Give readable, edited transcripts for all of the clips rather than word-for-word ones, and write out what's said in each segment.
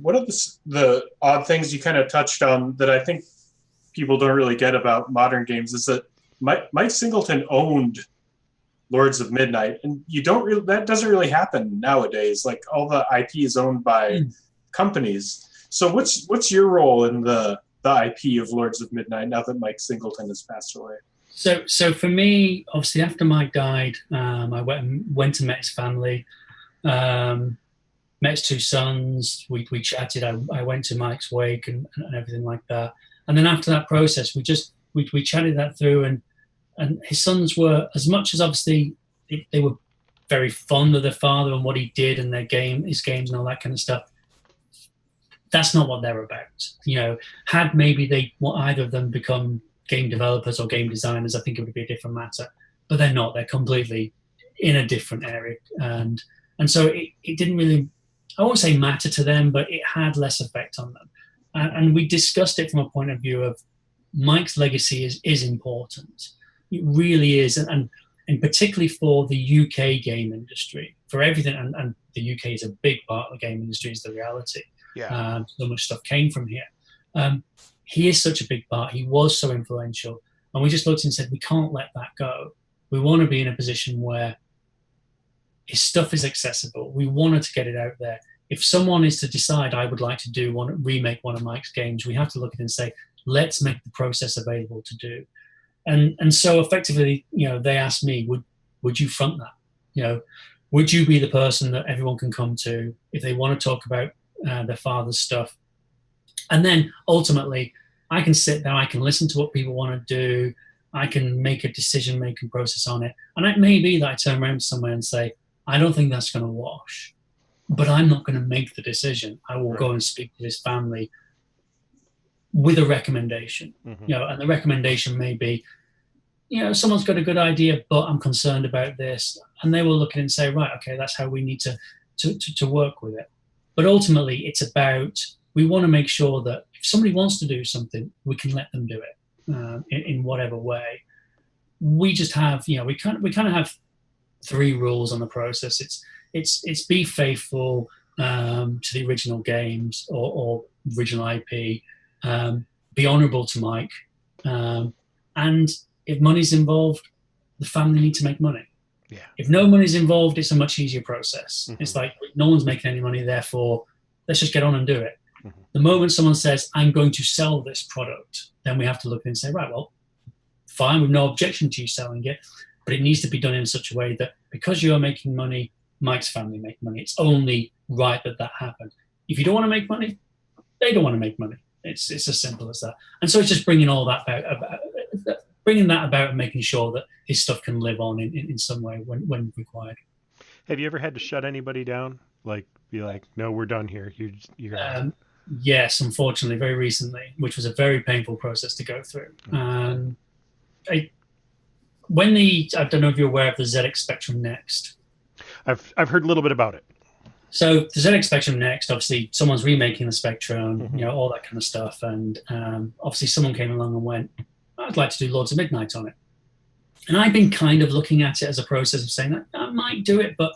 One of the odd things you kind of touched on that I think people don't really get about modern games is that Mike Singleton owned Lords of Midnight, and you don't really, that doesn't really happen nowadays. Like all the IP is owned by companies. So what's your role in the IP of Lords of Midnight now that Mike Singleton has passed away? So for me, obviously after Mike died, I went to met his family, met his two sons. We chatted. I went to Mike's wake and everything like that. And then after that process, we chatted that through, and his sons were, as much as obviously they were very fond of their father and what he did and his games and all that kind of stuff. That's not what they're about. Had maybe either of them become game developers or game designers, I think it would be a different matter. But they're not. They're completely in a different area, and so it didn't really, I won't say matter to them, but it had less effect on them. And we discussed it from a point of view of Mike's legacy is important. It really is, and particularly for the UK game industry, for everything, and the UK is a big part of the game industry, is the reality. Yeah. So much stuff came from here. He is such a big part. He was so influential. And we just looked and said, we can't let that go. We want to be in a position where his stuff is accessible. We wanted to get it out there. If someone is to decide, I would like to remake one of Mike's games, we have to look at it and say, let's make the process available to do. And so effectively, they asked me, would you front that? Would you be the person that everyone can come to if they want to talk about their father's stuff? And then ultimately, I can sit there, I can listen to what people want to do, I can make a decision-making process on it. And it may be that I turn around to someone and say, I don't think that's going to wash, but I'm not going to make the decision. I will go and speak to his family with a recommendation. Mm-hmm. And the recommendation may be, someone's got a good idea, but I'm concerned about this. And they will look at it and say, right, okay, that's how we need to work with it. But ultimately, it's about, we want to make sure that if somebody wants to do something, we can let them do it in whatever way. We just have, we kind of have three rules on the process. It's be faithful to the original games or original IP, be honourable to Mike, and if money's involved, the family need to make money. Yeah. If no money's involved, it's a much easier process. Mm-hmm. It's like no one's making any money, therefore let's just get on and do it. Mm-hmm. The moment someone says, I'm going to sell this product, then we have to look and say, right, well, fine, we've no objection to you selling it, but it needs to be done in such a way that because you are making money, Mike's family make money. It's only right that happens. If you don't want to make money, they don't want to make money. It's as simple as that. And so it's just bringing all that about and making sure that his stuff can live on in some way when required. Have you ever had to shut anybody down? Like, be like, no, we're done here. You're Yes, unfortunately, very recently, which was a very painful process to go through. I don't know if you're aware of the ZX Spectrum Next. I've heard a little bit about it. So the ZX Spectrum Next, obviously, someone's remaking the Spectrum, Mm-hmm. all that kind of stuff, and obviously, someone came along and went, I'd like to do Lords of Midnight on it. And I've been kind of looking at it as a process of saying, I might do it, but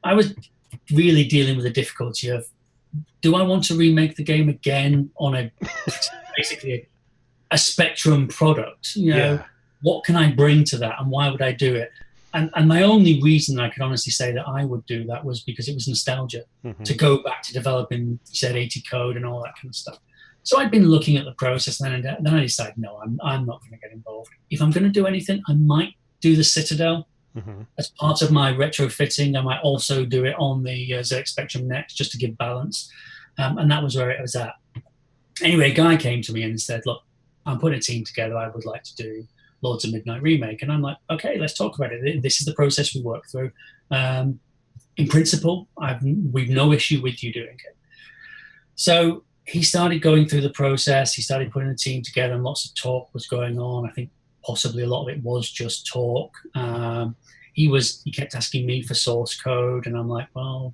I was really dealing with the difficulty of, do I want to remake the game again on basically a Spectrum product? What can I bring to that, and why would I do it? And my only reason I could honestly say that I would do that was because it was nostalgia, mm-hmm. to go back to developing Z80 code and all that kind of stuff. So I'd been looking at the process, and then I decided, no, I'm not going to get involved. If I'm going to do anything, I might do the Citadel. Mm-hmm. As part of my retrofitting. I might also do it on the ZX Spectrum Next just to give balance. And that was where it was at. Anyway, a guy came to me and said, look, I'm putting a team together. I would like to do Lords of Midnight Remake. And I'm like, okay, let's talk about it. This is the process we work through. In principle, we've no issue with you doing it. So he started going through the process. He started putting a team together, and lots of talk was going on. I think possibly a lot of it was just talk. He kept asking me for source code, and I'm like, well,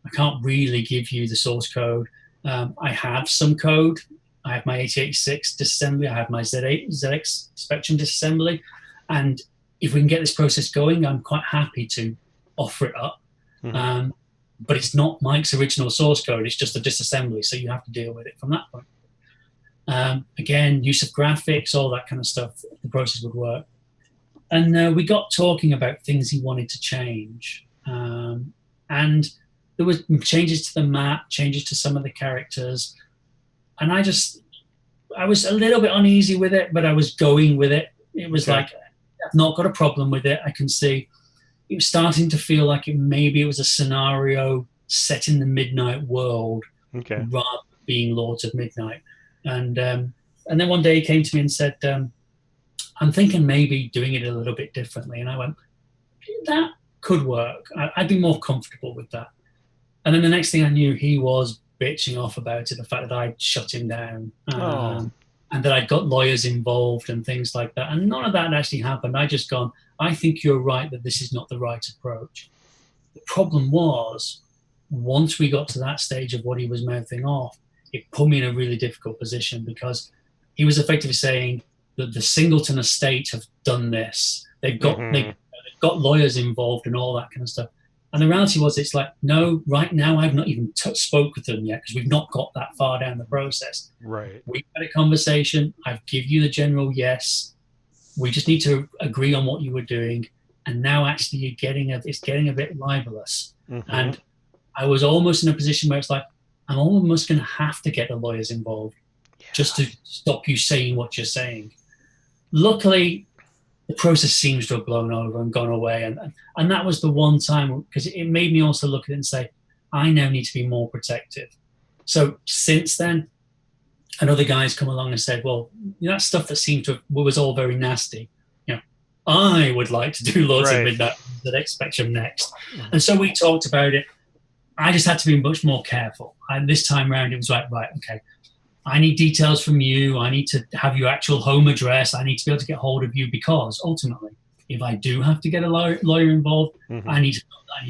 I can't really give you the source code. I have some code. I have my 8086 disassembly. I have my ZX Spectrum disassembly. And if we can get this process going, I'm quite happy to offer it up. Mm-hmm. but it's not Mike's original source code. It's just a disassembly, so you have to deal with it from that point. Again, use of graphics, all that kind of stuff, the process would work. And we got talking about things he wanted to change. And there was changes to the map, changes to some of the characters. And I was a little bit uneasy with it, but I was going with it. It was like, I've not got a problem with it. I can see it was starting to feel like maybe it was a scenario set in the Midnight world rather than being Lords of Midnight. And then one day he came to me and said, I'm thinking maybe doing it a little bit differently. And I went, that could work. I'd be more comfortable with that. And then the next thing I knew, he was bitching off about it, the fact that I'd shut him down and that I'd got lawyers involved and things like that. And none of that actually happened. I just gone, I think you're right that this is not the right approach. The problem was, once we got to that stage of what he was mouthing off, it put me in a really difficult position because he was effectively saying that the Singleton estate have done this. They've got they've got lawyers involved and all that kind of stuff. And the reality was, it's like, no, right now I've not even spoke with them yet because we've not got that far down the process. Right. We've had a conversation. I've given you the general yes. We just need to agree on what you were doing. And now actually it's getting a bit libelous. And I was almost in a position where it's like, I'm almost going to have to get the lawyers involved just to stop you saying what you're saying. Luckily, the process seems to have blown over and gone away. And that was the one time, because it made me also look at it and say, I now need to be more protective. So since then, another guy's come along and said, well, that stuff that seemed to was all very nasty. I would like to do Lords of Midnight the next Spectrum next. And so we talked about it. I just had to be much more careful. And this time around, it was like, right, okay, I need details from you. I need to have your actual home address. I need to be able to get hold of you because ultimately, if I do have to get a lawyer involved, I need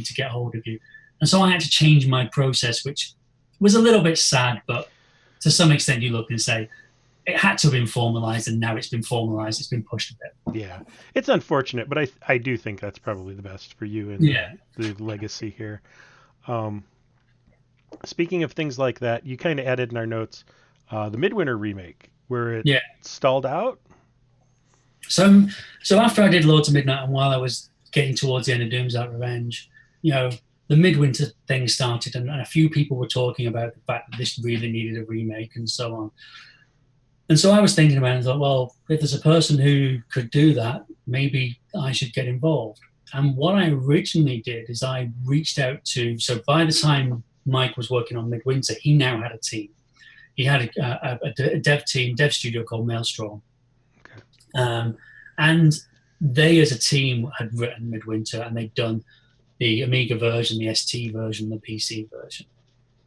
to get hold of you. And so I had to change my process, which was a little bit sad, but to some extent you look and say, it had to have been formalized, and now it's been formalized. It's been pushed a bit. Yeah, it's unfortunate, but I do think that's probably the best for you and the legacy here. Speaking of things like that, you kind of added in our notes the Midwinter Remake, where it stalled out. So after I did Lords of Midnight, and while I was getting towards the end of Doomsday Revenge, the Midwinter thing started, and a few people were talking about the fact that this really needed a remake and so on. And so I was thinking about it and thought, well, if there's a person who could do that, maybe I should get involved. And what I originally did is I reached out to, so by the time Mike was working on Midwinter, he now had a team. He had a dev studio called Maelstrom. And they as a team had written Midwinter, and they'd done the Amiga version, the ST version, the PC version.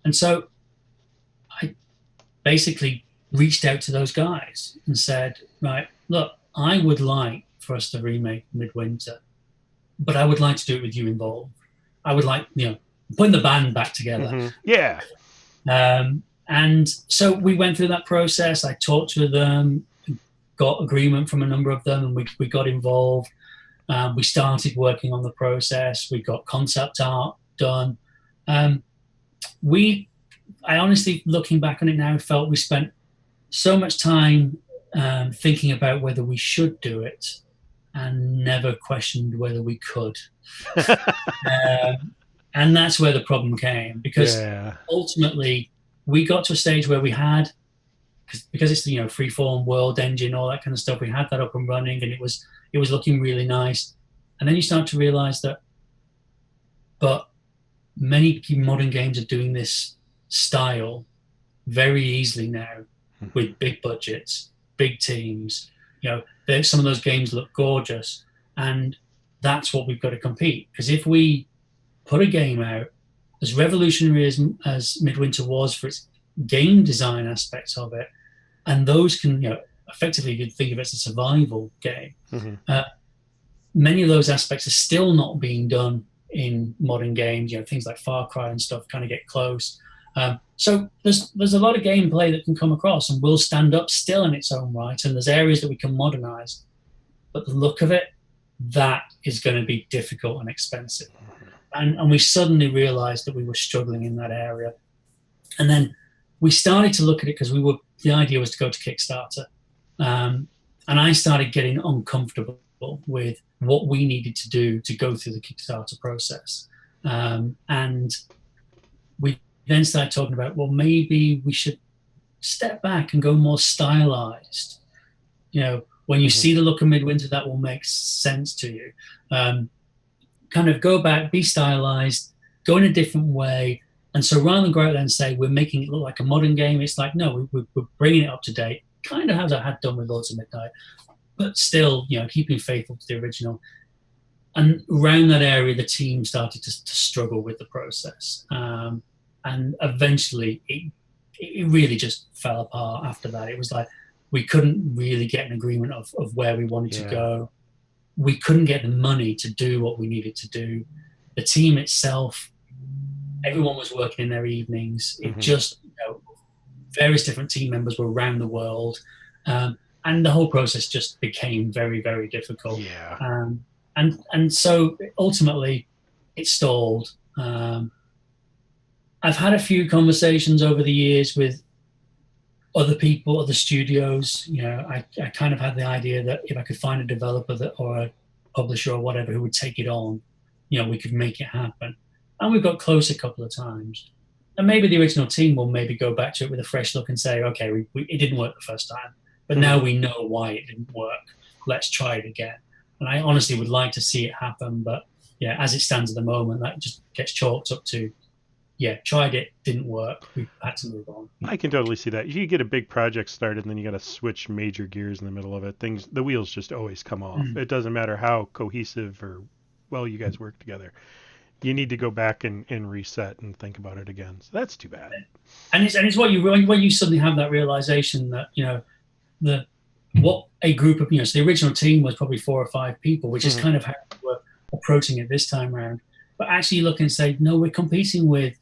And so I basically reached out to those guys and said, right, look, I would like for us to remake Midwinter, but I would like to do it with you involved. I would like, putting the band back together. Yeah. And so we went through that process. I talked to them, got agreement from a number of them, and we got involved. We started working on the process. We got concept art done. I honestly, looking back on it now, felt we spent so much time thinking about whether we should do it and never questioned whether we could. And that's where the problem came, because ultimately we got to a stage where we had, because it's the freeform world engine, all that kind of stuff, we had that up and running, and it was looking really nice. And then you start to realize that, but many modern games are doing this style very easily now, with big budgets, big teams. Some of those games look gorgeous, and that's what we've got to compete. Because if we put a game out as revolutionary as Midwinter was for its game design aspects of it, and those can, effectively, you could think of it as a survival game. Many of those aspects are still not being done in modern games. Things like Far Cry and stuff kind of get close. So there's a lot of gameplay that can come across and will stand up still in its own right, and there's areas that we can modernize. But the look of it, that is going to be difficult and expensive. And we suddenly realized that we were struggling in that area. And then we started to look at it because the idea was to go to Kickstarter. And I started getting uncomfortable with what we needed to do to go through the Kickstarter process. And we then started talking about, well, maybe we should step back and go more stylized. When you see the look of Midwinter, that will make sense to you. Kind of go back, be stylized, go in a different way. And so rather than go out there and say, we're making it look like a modern game, it's like, no, we're bringing it up to date, kind of as I had done with Lords of Midnight, but still, keeping faithful to the original. And around that area, the team started to struggle with the process. And eventually, it really just fell apart after that. It was like, we couldn't really get an agreement of where we wanted to go. We couldn't get the money to do what we needed to do. The team itself, everyone was working in their evenings. It just, various different team members were around the world. And the whole process just became very, very difficult. Yeah. And so ultimately it stalled. I've had a few conversations over the years with other people, other studios. I kind of had the idea that if I could find a developer or a publisher or whatever who would take it on, we could make it happen. And we've got close a couple of times. And maybe the original team will maybe go back to it with a fresh look and say, okay, it didn't work the first time, but now we know why it didn't work. Let's try it again. And I honestly would like to see it happen, but as it stands at the moment, that just gets chalked up to, tried it, didn't work. We had to move on. I can totally see that. You get a big project started, and then you got to switch major gears in the middle of it. The wheels just always come off. It doesn't matter how cohesive or well you guys work together. You need to go back and reset and think about it again. So that's too bad. And it's when you suddenly have that realization that what a group of so the original team was probably 4 or 5 people, which is kind of how we were approaching it this time around. But actually, you look and say, no, we're competing with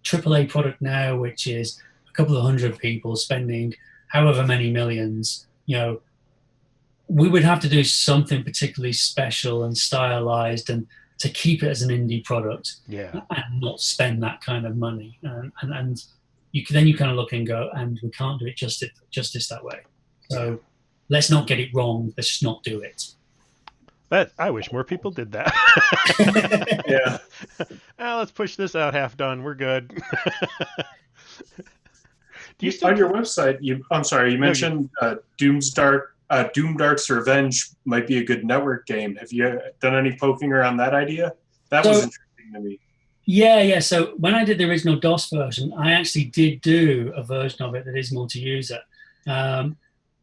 AAA product now, which is a couple of 100 people spending however many millions. We would have to do something particularly special and stylized and to keep it as an indie product, and not spend that kind of money. And you kind of look and go, and we can't do it justice that way. So let's not get it wrong. Let's just not do it. I wish more people did that. Let's push this out half done. We're good. On your website, you mentioned Doomdark's Revenge might be a good network game. Have you done any poking around that idea? That was interesting to me. Yeah. So when I did the original DOS version, I actually did do a version of it that is multi-user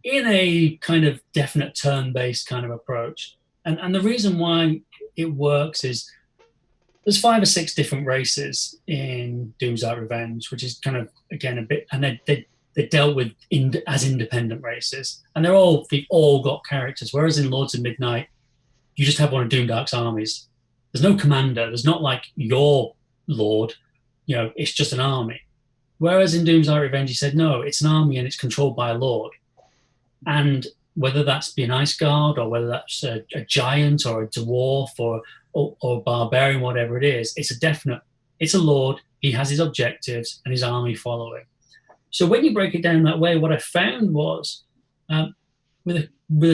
in a kind of definite turn-based kind of approach. And the reason why it works is there's 5 or 6 different races in Doom's Dark Revenge, which is kind of, again, a bit, and they're dealt with as independent races. And they've all got characters, whereas in Lords of Midnight, you just have one of Doomdark's armies. There's no commander. There's not like your lord. It's just an army. Whereas in Doom's Dark Revenge, he said, no, it's an army and it's controlled by a lord. And whether that's be an ice guard or whether that's a giant or a dwarf or a barbarian, whatever it is, it's a lord. He has his objectives and his army following. So when you break it down that way, what I found was with a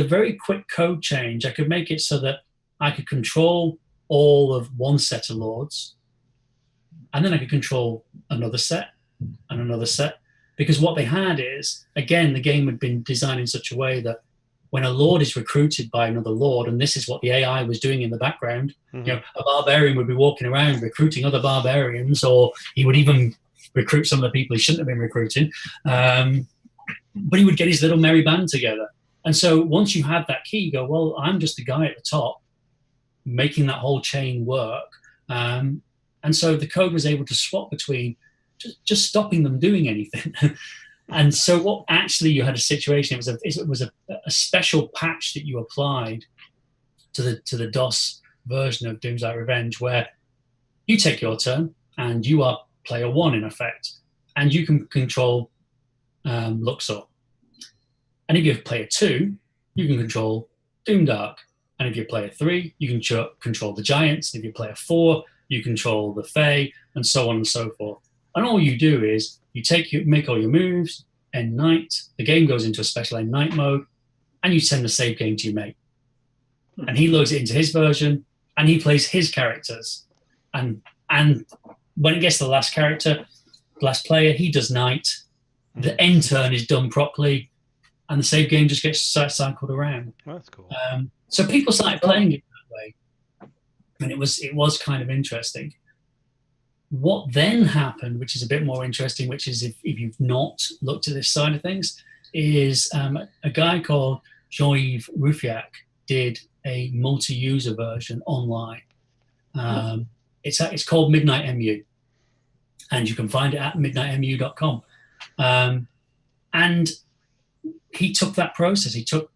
very quick code change, I could make it so that I could control all of one set of lords, and then I could control another set and another set. Because what they had is, again, the game had been designed in such a way that when a lord is recruited by another lord, and this is what the AI was doing in the background, a barbarian would be walking around recruiting other barbarians, or he would even recruit some of the people he shouldn't have been recruiting. But he would get his little merry band together. And so once you had that key, you go, well, I'm just the guy at the top making that whole chain work. And so the code was able to swap between just stopping them doing anything. And so what actually you had a situation, it was a special patch that you applied to the DOS version of Doom's Dark Revenge, where you take your turn and you are player 1 in effect, and you can control Luxor. And if you're player 2, you can control Doomdark. And if you're player 3, you can control the Giants. And if you're player 4, you control the Fae, and so on and so forth. And all you do is you make all your moves, end night, the game goes into a special end night mode, and you send the save game to your mate. And he loads it into his version, and he plays his characters. And when it gets to the last character, the last player, he does night. The end turn is done properly, and the save game just gets cycled around. Well, that's cool. So people started playing it that way, and it was kind of interesting. What then happened, which is a bit more interesting, which is if you've not looked at this side of things, is a guy called Jean-Yves Ruffiac did a multi-user version online. It's called Midnight MU, and you can find it at midnightmu.com. And he took that process. He took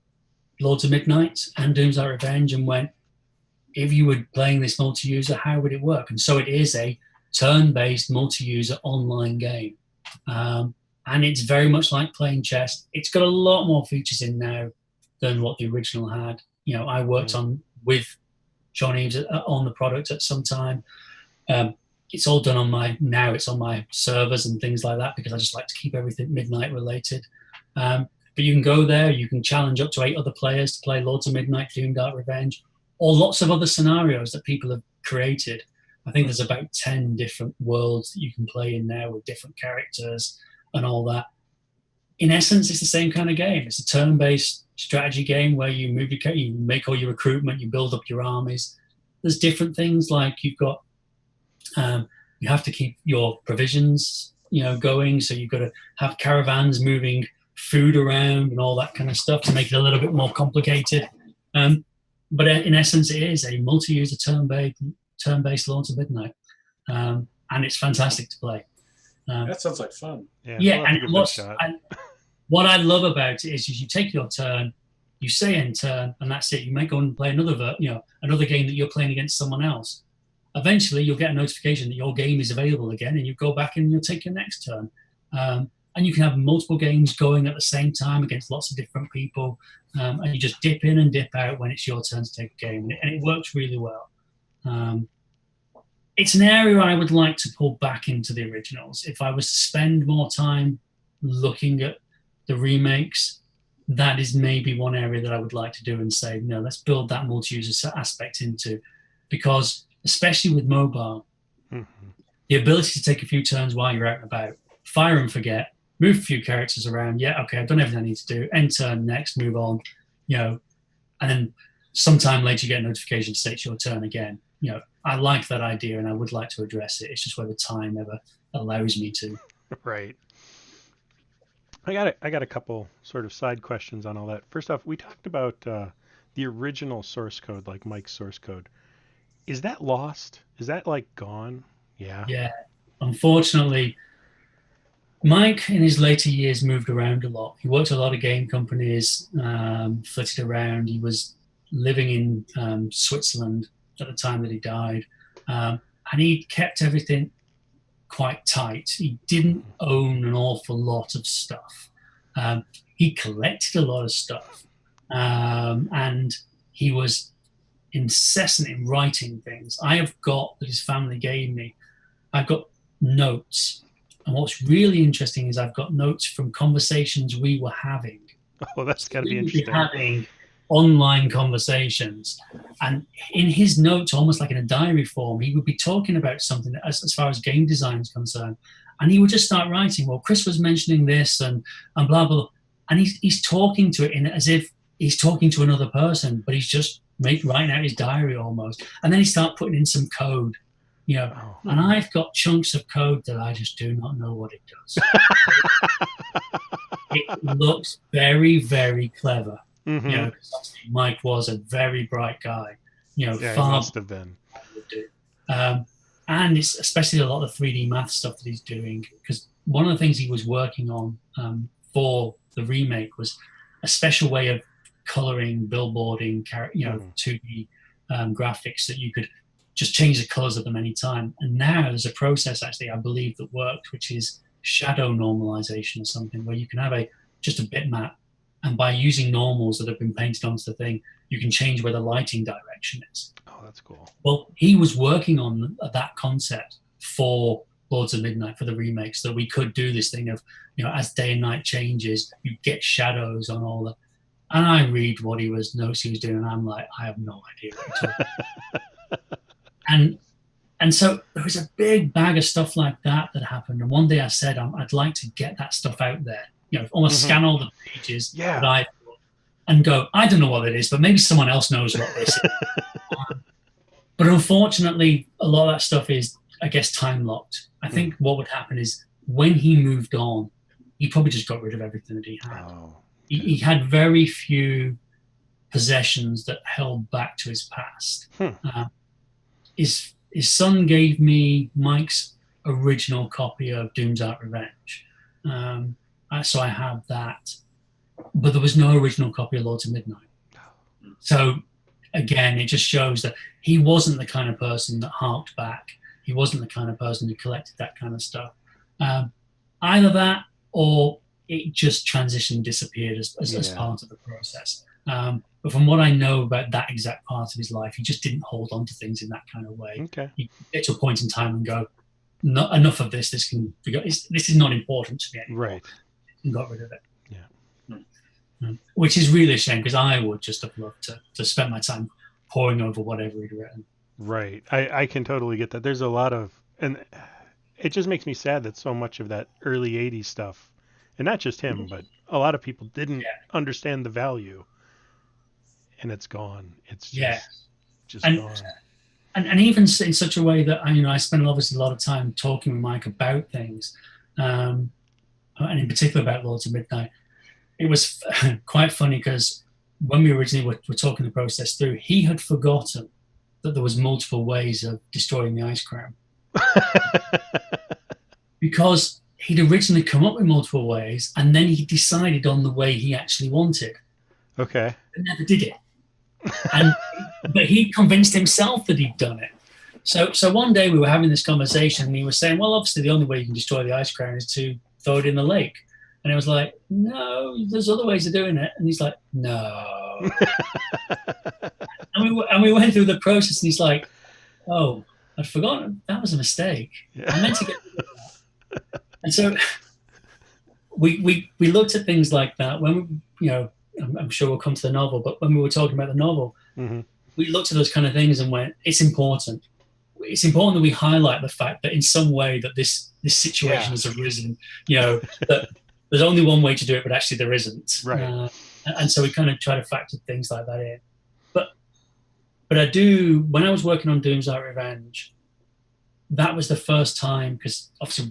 Lords of Midnight and Doomsday Revenge and went, if you were playing this multi-user, how would it work? And so it is a turn-based multi-user online game. And it's very much like playing chess. It's got a lot more features in now than what the original had. You know, I worked with John Eves on the product at some time. It's all done on my servers and things like that, because I just like to keep everything Midnight related. But you can go there, you can challenge up to 8 other players to play Lords of Midnight, Doom, Dark Revenge, or lots of other scenarios that people have created. I think there's about 10 different worlds that you can play in there with different characters and all that. In essence, it's the same kind of game. It's a turn-based strategy game where you move you make all your recruitment, you build up your armies. There's different things like you've got, you have to keep your provisions, going. So you've got to have caravans moving food around and all that kind of stuff to make it a little bit more complicated. But in essence, it is a multi-user turn-based Lords of Midnight, and it's fantastic to play. That sounds like fun. Yeah, and what I love about it is you take your turn, you say end turn, and that's it. You might go and play another game that you're playing against someone else. Eventually, you'll get a notification that your game is available again, and you go back and you'll take your next turn. And you can have multiple games going at the same time against lots of different people, and you just dip in and dip out when it's your turn to take a game, and it works really well. It's an area I would like to pull back into the originals. If I was to spend more time looking at the remakes, that is maybe one area that I would like to do and say, no, let's build that multi-user aspect into, because especially with mobile, the ability to take a few turns while you're out and about, fire and forget, move a few characters around. Yeah, okay, I've done everything I need to do. End turn, next, move on. And then sometime later you get a notification to say it's your turn again. I like that idea and I would like to address it. It's just whether time ever allows me to. Right. I got a couple sort of side questions on all that. First off, we talked about the original source code, like Mike's source code. Is that lost? Is that gone? Yeah. Yeah. Unfortunately, Mike in his later years moved around a lot. He worked at a lot of game companies, flitted around. He was living in Switzerland at the time that he died. And he kept everything quite tight. He didn't own an awful lot of stuff. He collected a lot of stuff. And he was incessant in writing things. I have got, that his family gave me, I've got notes. And what's really interesting is I've got notes from conversations we were having. Oh, that's got to be interesting. Having online conversations, and in his notes, almost like in a diary form, he would be talking about something as far as game design is concerned, and he would just start writing. Well, Chris was mentioning this, and blah blah, and he's talking to it in as if he's talking to another person, but he's just writing out his diary almost, and then he start putting in some code. And I've got chunks of code that I just do not know what it does. It looks very, very clever. Because Mike was a very bright guy. Yeah, he must have been. And it's especially a lot of 3D math stuff that he's doing, because one of the things he was working on for the remake was a special way of coloring, billboarding, 2D graphics that you could just change the colors of them anytime. And now there's a process, actually, I believe, that worked, which is shadow normalization or something, where you can have just a bitmap, and by using normals that have been painted onto the thing, you can change where the lighting direction is. Oh, that's cool. Well, he was working on that concept for Lords of Midnight, for the remake, so that we could do this thing of, as day and night changes, you get shadows on all that. And I read what notes he was doing, and I'm like, I have no idea what you're talking about. And so there was a big bag of stuff like that happened. And one day I said, I'd like to get that stuff out there, almost scan all the pages that I thought, and go, I don't know what it is, but maybe someone else knows what this is. But unfortunately, a lot of that stuff is, I guess, time locked. I think what would happen is when he moved on, he probably just got rid of everything that he had. Oh, he had very few possessions that held back to his past. His son gave me Mike's original copy of Doom's Art Revenge. So I have that. But there was no original copy of Lords of Midnight. So again, it just shows that he wasn't the kind of person that harked back. He wasn't the kind of person who collected that kind of stuff. Either that, or it just transitioned, disappeared as part of the process. But from what I know about that exact part of his life, he just didn't hold on to things in that kind of way. Okay. He get to a point in time and go, "No, enough of this. This is not important to me anymore." Right. And got rid of it. Yeah. Which is really a shame, because I would just have loved to spend my time poring over whatever he'd written. Right. I can totally get that. There's a lot of, and it just makes me sad that so much of that early 80s stuff, and not just him, but a lot of people didn't understand the value, and it's gone. It's just gone. And even in such a way that I spent obviously a lot of time talking with Mike about things, and in particular about Lords of Midnight. It was quite funny because when we originally were talking the process through, he had forgotten that there was multiple ways of destroying the Ice Crown. Because he'd originally come up with multiple ways, and then he decided on the way he actually wanted. Okay. But never did it. But he convinced himself that he'd done it. So one day we were having this conversation, and he was saying, well, obviously the only way you can destroy the Ice Crown is to throw it in the lake. And I was like, no, there's other ways of doing it. And he's like, no. and we went through the process, and he's like, oh, I'd forgotten. That was a mistake. I meant to get rid of that. And so we looked at things like that when I'm sure we'll come to the novel, but when we were talking about the novel, we looked at those kind of things and went, it's important. It's important that we highlight the fact that in some way that this situation has arisen, that there's only one way to do it, but actually there isn't. Right. And so we kind of try to factor things like that in. But I do, when I was working on Doom's Art Revenge, that was the first time, because obviously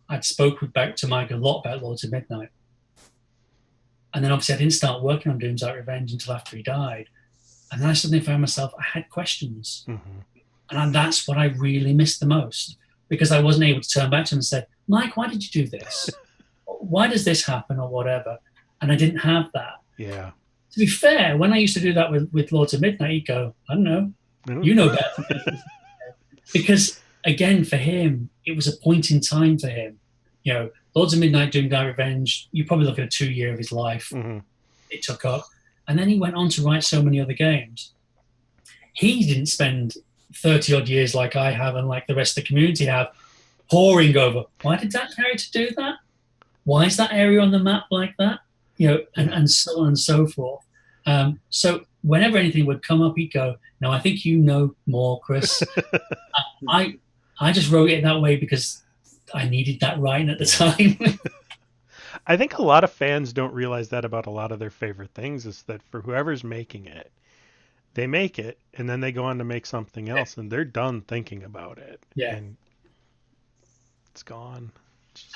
I'd spoken back to Mike a lot about Lords of Midnight. And then obviously I didn't start working on Doom's Art Revenge until after he died. And then I suddenly found myself, I had questions. And that's what I really missed the most, because I wasn't able to turn back to him and say, Mike, why did you do this? Why does this happen, or whatever? And I didn't have that. Yeah. To be fair, when I used to do that with Lords of Midnight, he'd go, I don't know. You know better. Because, again, for him, it was a point in time for him. Lords of Midnight, Doom's Art Revenge, you probably look at a 2 year of his life it took up. And then he went on to write so many other games. He didn't spend 30 odd years like I have and like the rest of the community have, poring over, why did that character do that? Why is that area on the map like that? And so on and so forth. So whenever anything would come up, he'd go, no, I think you know more, Chris. I just wrote it that way because I needed that writing at the time. I think a lot of fans don't realize that about a lot of their favorite things, is that for whoever's making it, they make it and then they go on to make something else and they're done thinking about it. Yeah. And it's gone.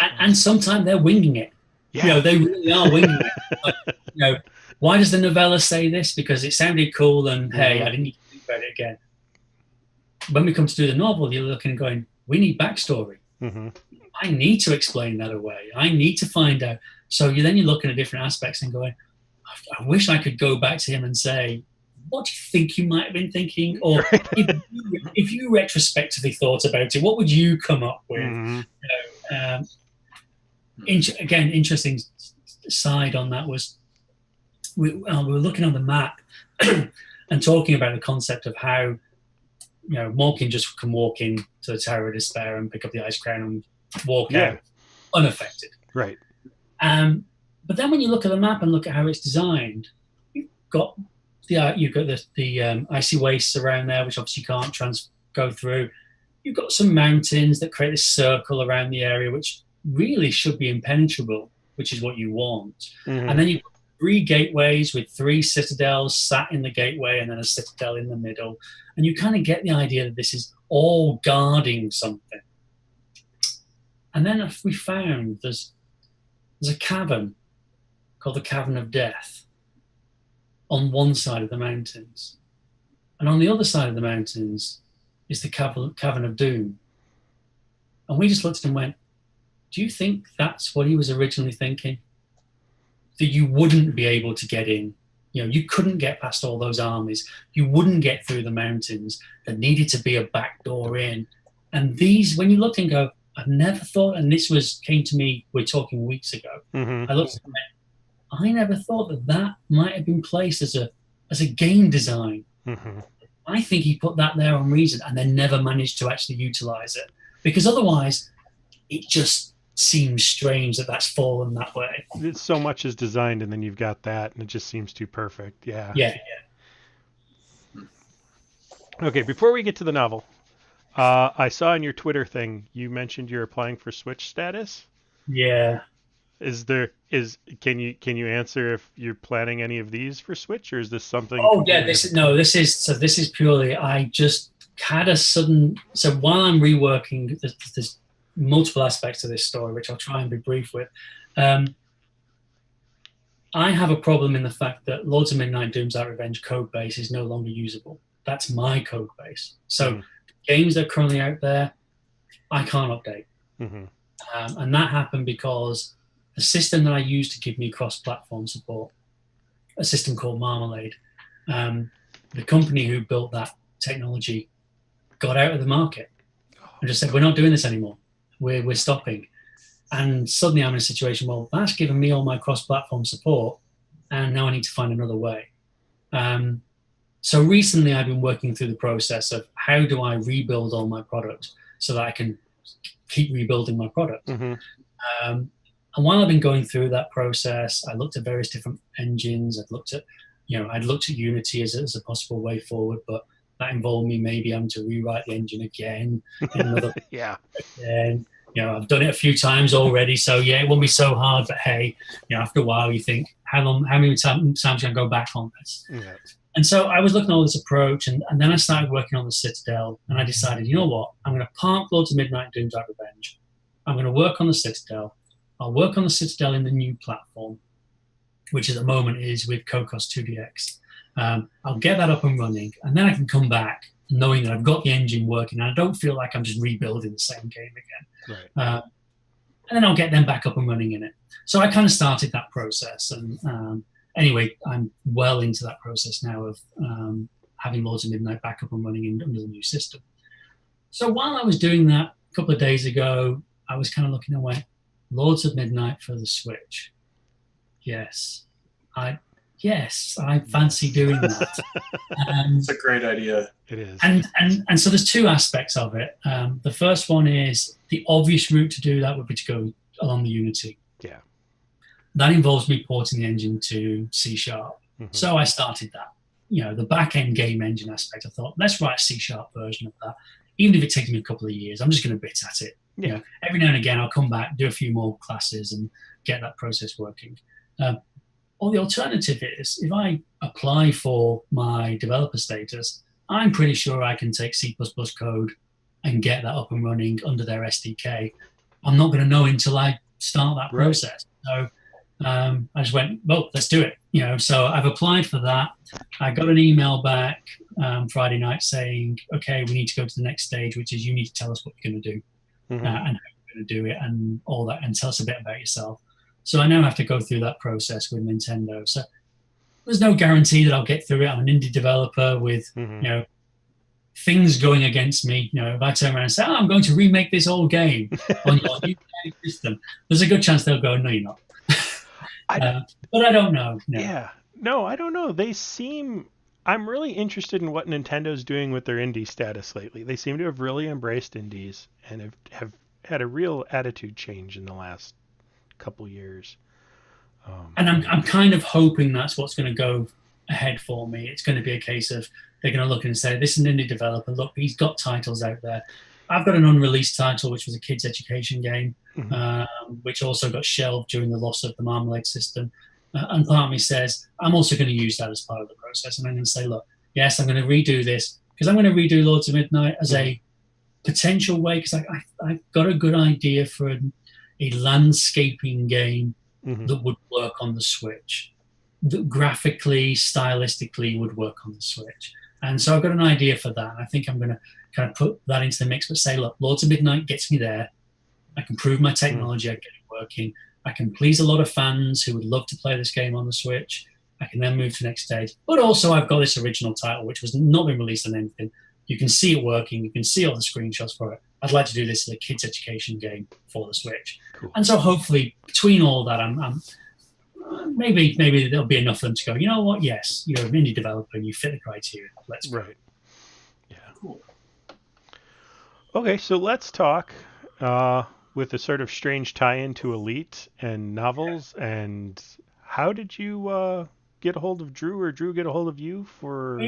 And sometimes they're winging it. Yeah. They really are winging it. Like, why does the novella say this? Because it sounded cool and hey, I didn't need to think about it again. When we come to do the novel, you're looking and going, we need backstory. I need to explain that away. I need to find out. So you're looking at different aspects and going, I wish I could go back to him and say, what do you think you might have been thinking? Or if you retrospectively thought about it, what would you come up with? Again, interesting side on that was we were looking on the map and talking about the concept of how Morkin just can walk in to the Tower of Despair and pick up the Ice Crown and walk Yeah. out unaffected. Right. But then when you look at the map and look at how it's designed, you've got the icy wastes around there, which obviously you can't go through. You've got some mountains that create this circle around the area, which really should be impenetrable, which is what you want. Mm-hmm. And then you've got 3 gateways with 3 citadels sat in the gateway and then a citadel in the middle. And you kind of get the idea that this is all guarding something. And then we found there's a cavern called the Cavern of Death on one side of the mountains. And on the other side of the mountains is the Cavern of Doom. And we just looked at him and went, do you think that's what he was originally thinking? That you wouldn't be able to get in. You couldn't get past all those armies. You wouldn't get through the mountains. There needed to be a back door in. And these, when you look and go, I've never thought, and this came to me, we're talking weeks ago. Mm-hmm. I looked at it, I never thought that might have been placed as a game design. Mm-hmm. I think he put that there on reason and then never managed to actually utilize it. Because otherwise, it just seems strange that that's fallen that way. It's so much is designed, and then you've got that, and it just seems too perfect. Yeah. Yeah. Okay, before we get to the novel, I saw in your Twitter thing you mentioned you're applying for Switch status. Yeah. Can you answer if you're planning any of these for Switch, or is this something? Oh yeah, this is purely, I just had a sudden, so while I'm reworking, there's multiple aspects of this story, which I'll try and be brief with. I have a problem in the fact that Lords of Midnight Doom's Out Revenge code base is no longer usable. That's my code base. So games that are currently out there, I can't update. Mm-hmm. And that happened because the system that I used to give me cross-platform support, a system called Marmalade, the company who built that technology got out of the market and just said, we're not doing this anymore. We're stopping. And suddenly I'm in a situation, well, that's given me all my cross-platform support, and now I need to find another way. So recently I've been working through the process of how do I rebuild all my product so that I can keep rebuilding my product. Mm-hmm. And while I've been going through that process, I looked at various different engines. I'd looked at Unity as a possible way forward, but that involved me maybe having to rewrite the engine again. Yeah. Again. I've done it a few times already, so yeah, it won't be so hard. But hey, after a while, you think, how many times can I go back on this? Yeah. And so I was looking at all this approach, and then I started working on the Citadel, and I decided, you know what? I'm going to park Lords of Midnight Doom's Out Revenge. I'm going to work on the Citadel. I'll work on the Citadel in the new platform, which at the moment is with Cocos 2DX. I'll get that up and running, and then I can come back knowing that I've got the engine working, and I don't feel like I'm just rebuilding the same game again. Right. And then I'll get them back up and running in it. So I kind of started that process, and anyway, I'm well into that process now of having Lords of Midnight back up and running under the new system. So while I was doing that a couple of days ago, I was kind of looking away. Lords of Midnight for the Switch. Yes, I fancy doing that. It's a great idea. It is. And so there's two aspects of it. The first one is the obvious route to do that would be to go along the Unity. Yeah. That involves me porting the engine to C#. Mm-hmm. So I started that. The back-end game engine aspect, I thought, let's write a C# version of that. Even if it takes me a couple of years, I'm just going to bit at it. Yeah. Every now and again, I'll come back, do a few more classes, and get that process working. Or the alternative is, if I apply for my developer status, I'm pretty sure I can take C++ code and get that up and running under their SDK. I'm not going to know until I start that process. So I just went, well, let's do it. So I've applied for that. I got an email back Friday night saying, okay, we need to go to the next stage, which is you need to tell us what you're going to do and how you're going to do it and all that, and tell us a bit about yourself. So I now have to go through that process with Nintendo. So there's no guarantee that I'll get through it. I'm an indie developer with, things going against me. If I turn around and say, I'm going to remake this old game on your new system, there's a good chance they'll go, no, you're not. But I don't know. No. Yeah. No, I don't know. They seem, I'm really interested in what Nintendo's doing with their indie status lately. They seem to have really embraced indies and have had a real attitude change in the last couple years. And I'm kind of hoping that's what's going to go ahead for me. It's going to be a case of they're going to look and say, this is an indie developer. Look, he's got titles out there. I've got an unreleased title, which was a kids' education game, which also got shelved during the loss of the Marmalade system. And part of me says, I'm also going to use that as part of the process. And I'm going to say, look, yes, I'm going to redo this because I'm going to redo Lords of Midnight as a potential way, because I've got a good idea for a landscaping game that would work on the Switch, that graphically, stylistically would work on the Switch. And so I've got an idea for that. I think I'm going to kind of put that into the mix, but say, look, Lords of Midnight gets me there. I can prove my technology, I get it working. I can please a lot of fans who would love to play this game on the Switch. I can then move to the next stage. But also I've got this original title, which was not been released on anything. You can see it working. You can see all the screenshots for it. I'd like to do this as a kids' education game for the Switch. Cool. And so hopefully between all that, I'm maybe there'll be enough for them to go, you know what? Yes, you're an indie developer and you fit the criteria. Let's go. Right. Yeah. Cool. Okay, so let's talk with a sort of strange tie-in to Elite and novels. And how did you get a hold of Drew, or Drew get a hold of you for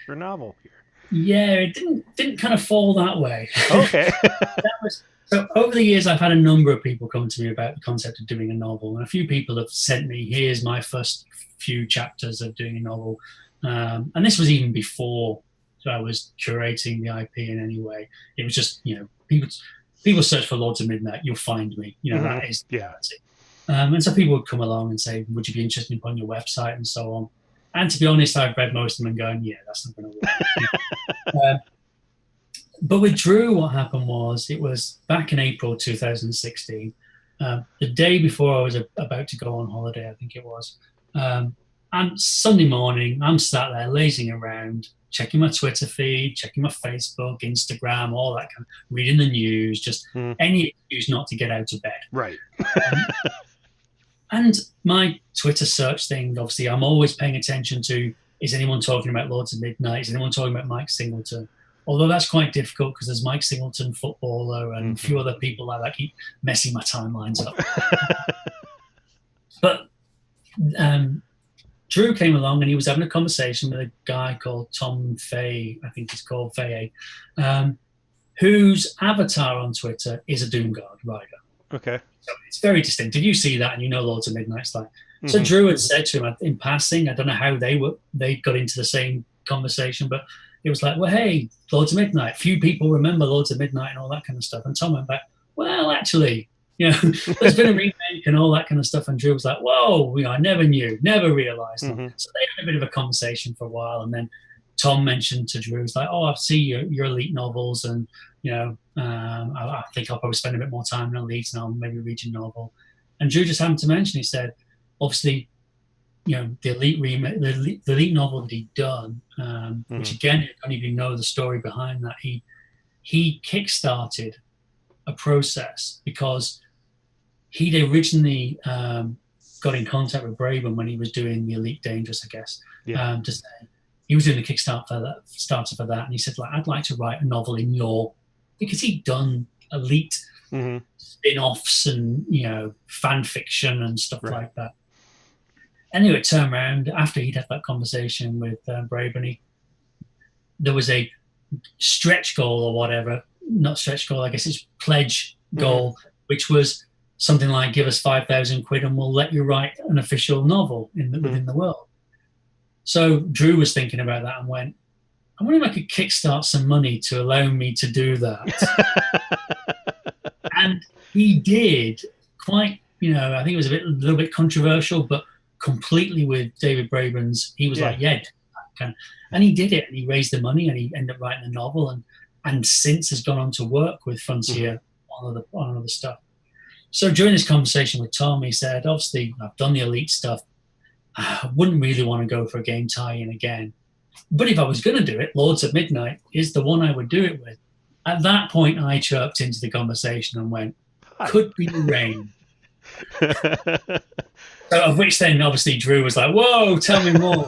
a novel here? Yeah, it didn't kind of fall that way. Okay. So over the years, I've had a number of people come to me about the concept of doing a novel, and a few people have sent me, here's my first few chapters of doing a novel. And this was even before I was curating the IP in any way. It was just, people search for Lords of Midnight, you'll find me. That is the reality. And so people would come along and say, would you be interested in putting your website and so on? And to be honest, I've read most of them and going, yeah, that's not going to work. But with Drew, what happened was, it was back in April 2016, the day before I was about to go on holiday, I think it was. And Sunday morning, I'm sat there lazing around, checking my Twitter feed, checking my Facebook, Instagram, all that kind of, reading the news, just any excuse not to get out of bed. Right. And my Twitter search thing, obviously, I'm always paying attention to, is anyone talking about Lords of Midnight? Is anyone talking about Mike Singleton? Although that's quite difficult because there's Mike Singleton, footballer, and a few other people like that keep messing my timelines up. But Drew came along and he was having a conversation with a guy called Tom Fay, I think he's called Fay, whose avatar on Twitter is a Doomguard rider. Okay. So it's very distinctive. You see that and you know Lords of Midnight's like. So Drew had said to him in passing, I don't know how they got into the same conversation, but it was like, well, hey, Lords of Midnight. Few people remember Lords of Midnight and all that kind of stuff. And Tom went back, well, actually, there's been a remake and all that kind of stuff. And Drew was like, whoa, I never knew, never realized. So they had a bit of a conversation for a while. And then Tom mentioned to Drew, was like, oh, I see your Elite novels. And, I think I'll probably spend a bit more time in Elite and I'll maybe read your novel. And Drew just happened to mention, he said, obviously, the Elite remake, the Elite novel that he'd done, which again, I don't even know the story behind that. He kickstarted a process because he'd originally got in contact with Braben when he was doing the Elite Dangerous, I guess. Yeah. To say he was doing the Kickstarter for that, and he said, like, I'd like to write a novel in because he'd done Elite spin-offs and fan fiction and stuff like that. Anyway, it turned around after he'd had that conversation with Braben. There was a stretch goal or whatever, not stretch goal, I guess it's pledge goal, which was something like, give us 5,000 quid and we'll let you write an official novel within the world. So Drew was thinking about that and went, I wonder if I could kickstart some money to allow me to do that. And he did quite, I think it was a little bit controversial, but completely with David Braben's, he was like, yeah, and he did it, and he raised the money, and he ended up writing a novel, and since has gone on to work with Frontier on other stuff. So during this conversation with Tom, he said, obviously, I've done the Elite stuff. I wouldn't really want to go for a game tie-in again. But if I was going to do it, Lords of Midnight is the one I would do it with. At that point, I chirped into the conversation and went, could be the rain. So, of which then, obviously, Drew was like, whoa, tell me more.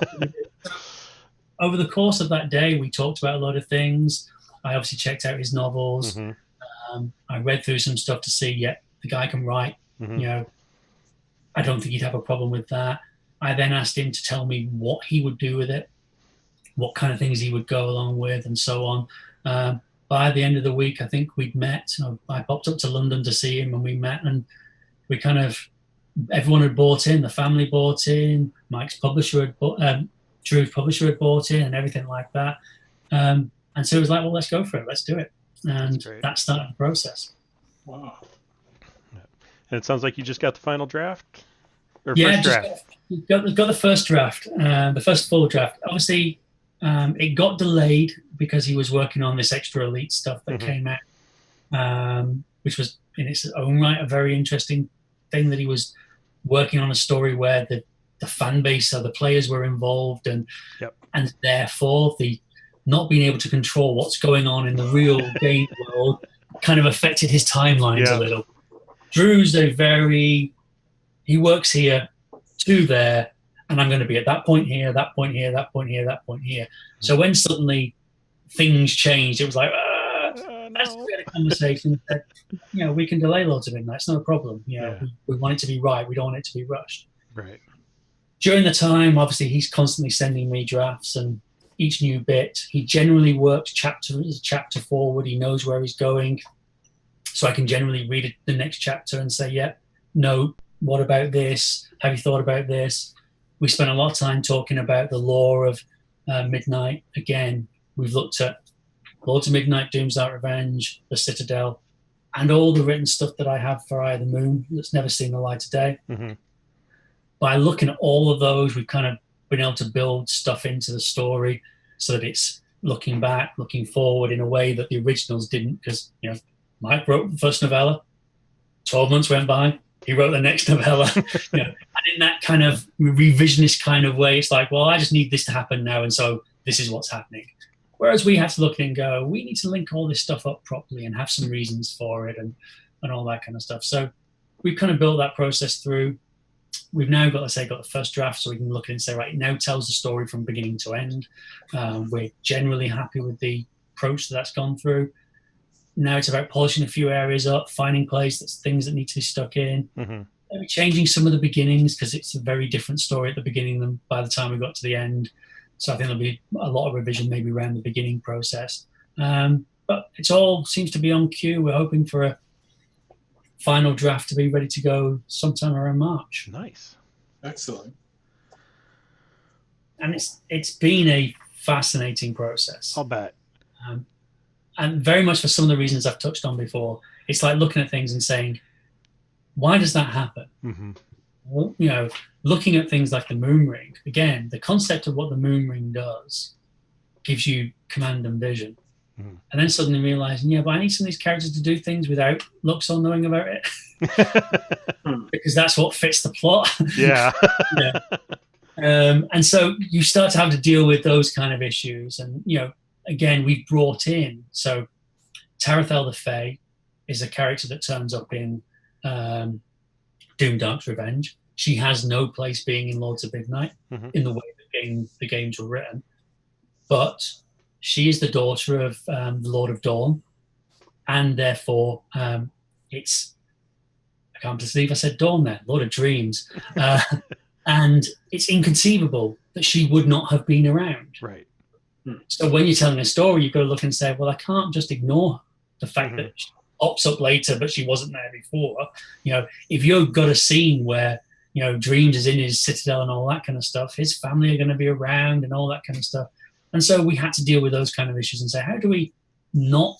over the course of that day, we talked about a lot of things. I obviously checked out his novels. I read through some stuff to see, the guy can write. I don't think he'd have a problem with that. I then asked him to tell me what he would do with it, what kind of things he would go along with, and so on. By the end of the week, I think we'd met. I popped up to London to see him, and we met, and we kind of, everyone had bought in. The family bought in. Mike's publisher had bought, Drew's publisher had bought in, and everything like that. And so it was like, well, let's go for it. Let's do it. And that started the process. Wow. And it sounds like you just got the final draft? Or Yeah, first draft? got the first draft, the first full draft. Obviously, it got delayed because he was working on this extra elite stuff that came out, which was in its own right a very interesting thing, that he was working on a story where the fan base or the players were involved, and therefore the not being able to control what's going on in the real game world kind of affected his timelines a little. Drew's he works here to there, and I'm going to be at that point here, that point here, that point here, that point here. So when suddenly things changed, it was like, let's get a conversation that, we can delay Lords of Midnight. It's not a problem. We want it to be right. We don't want it to be rushed. Right. During the time, obviously, he's constantly sending me drafts, and each new bit, he generally works chapter forward. He knows where he's going. So I can generally read the next chapter and say, no, what about this? Have you thought about this? We spent a lot of time talking about the lore of Midnight. Again, we've looked at Lords of Midnight, Doom's Dark Revenge, The Citadel, and all the written stuff that I have for Eye of the Moon that's never seen the light of day. By looking at all of those, we've kind of been able to build stuff into the story so that it's looking back, looking forward in a way that the originals didn't, because, Mike wrote the first novella, 12 months went by, he wrote the next novella, and in that kind of revisionist kind of way, it's like, well, I just need this to happen now, and so this is what's happening. Whereas we have to look and go, we need to link all this stuff up properly and have some reasons for it and all that kind of stuff. So we've kind of built that process through. We've now got, got the first draft, so we can look at it and say, right, it now tells the story from beginning to end. We're generally happy with the approach that's gone through. Now it's about polishing a few areas up, finding things that need to be stuck in, maybe changing some of the beginnings, because it's a very different story at the beginning than by the time we got to the end. So I think there'll be a lot of revision maybe around the beginning process. But it all seems to be on cue. We're hoping for a final draft to be ready to go sometime around March. Nice. Excellent. And it's been a fascinating process. I'll bet. And very much for some of the reasons I've touched on before. It's like looking at things and saying, why does that happen? Well, looking at things like the moon ring, again, the concept of what the moon ring does gives you command and vision. And then suddenly realizing, but I need some of these characters to do things without Luxor knowing about it. Because that's what fits the plot. Yeah. And so you start to have to deal with those kind of issues. And, again, we've brought in, so Tarathel the Fae is a character that turns up in Doom Dark's Revenge. She has no place being in Lords of Midnight in the way the games were written. But she is the daughter of the Lord of Dawn, and therefore it's, I can't believe I said Dawn there, Lord of Dreams. And it's inconceivable that she would not have been around. Right. So when you're telling a story, you've got to look and say, well, I can't just ignore the fact that she pops up later, but she wasn't there before. If you've got a scene where, Dreams is in his citadel and all that kind of stuff, his family are going to be around and all that kind of stuff. And so we had to deal with those kind of issues and say, how do we not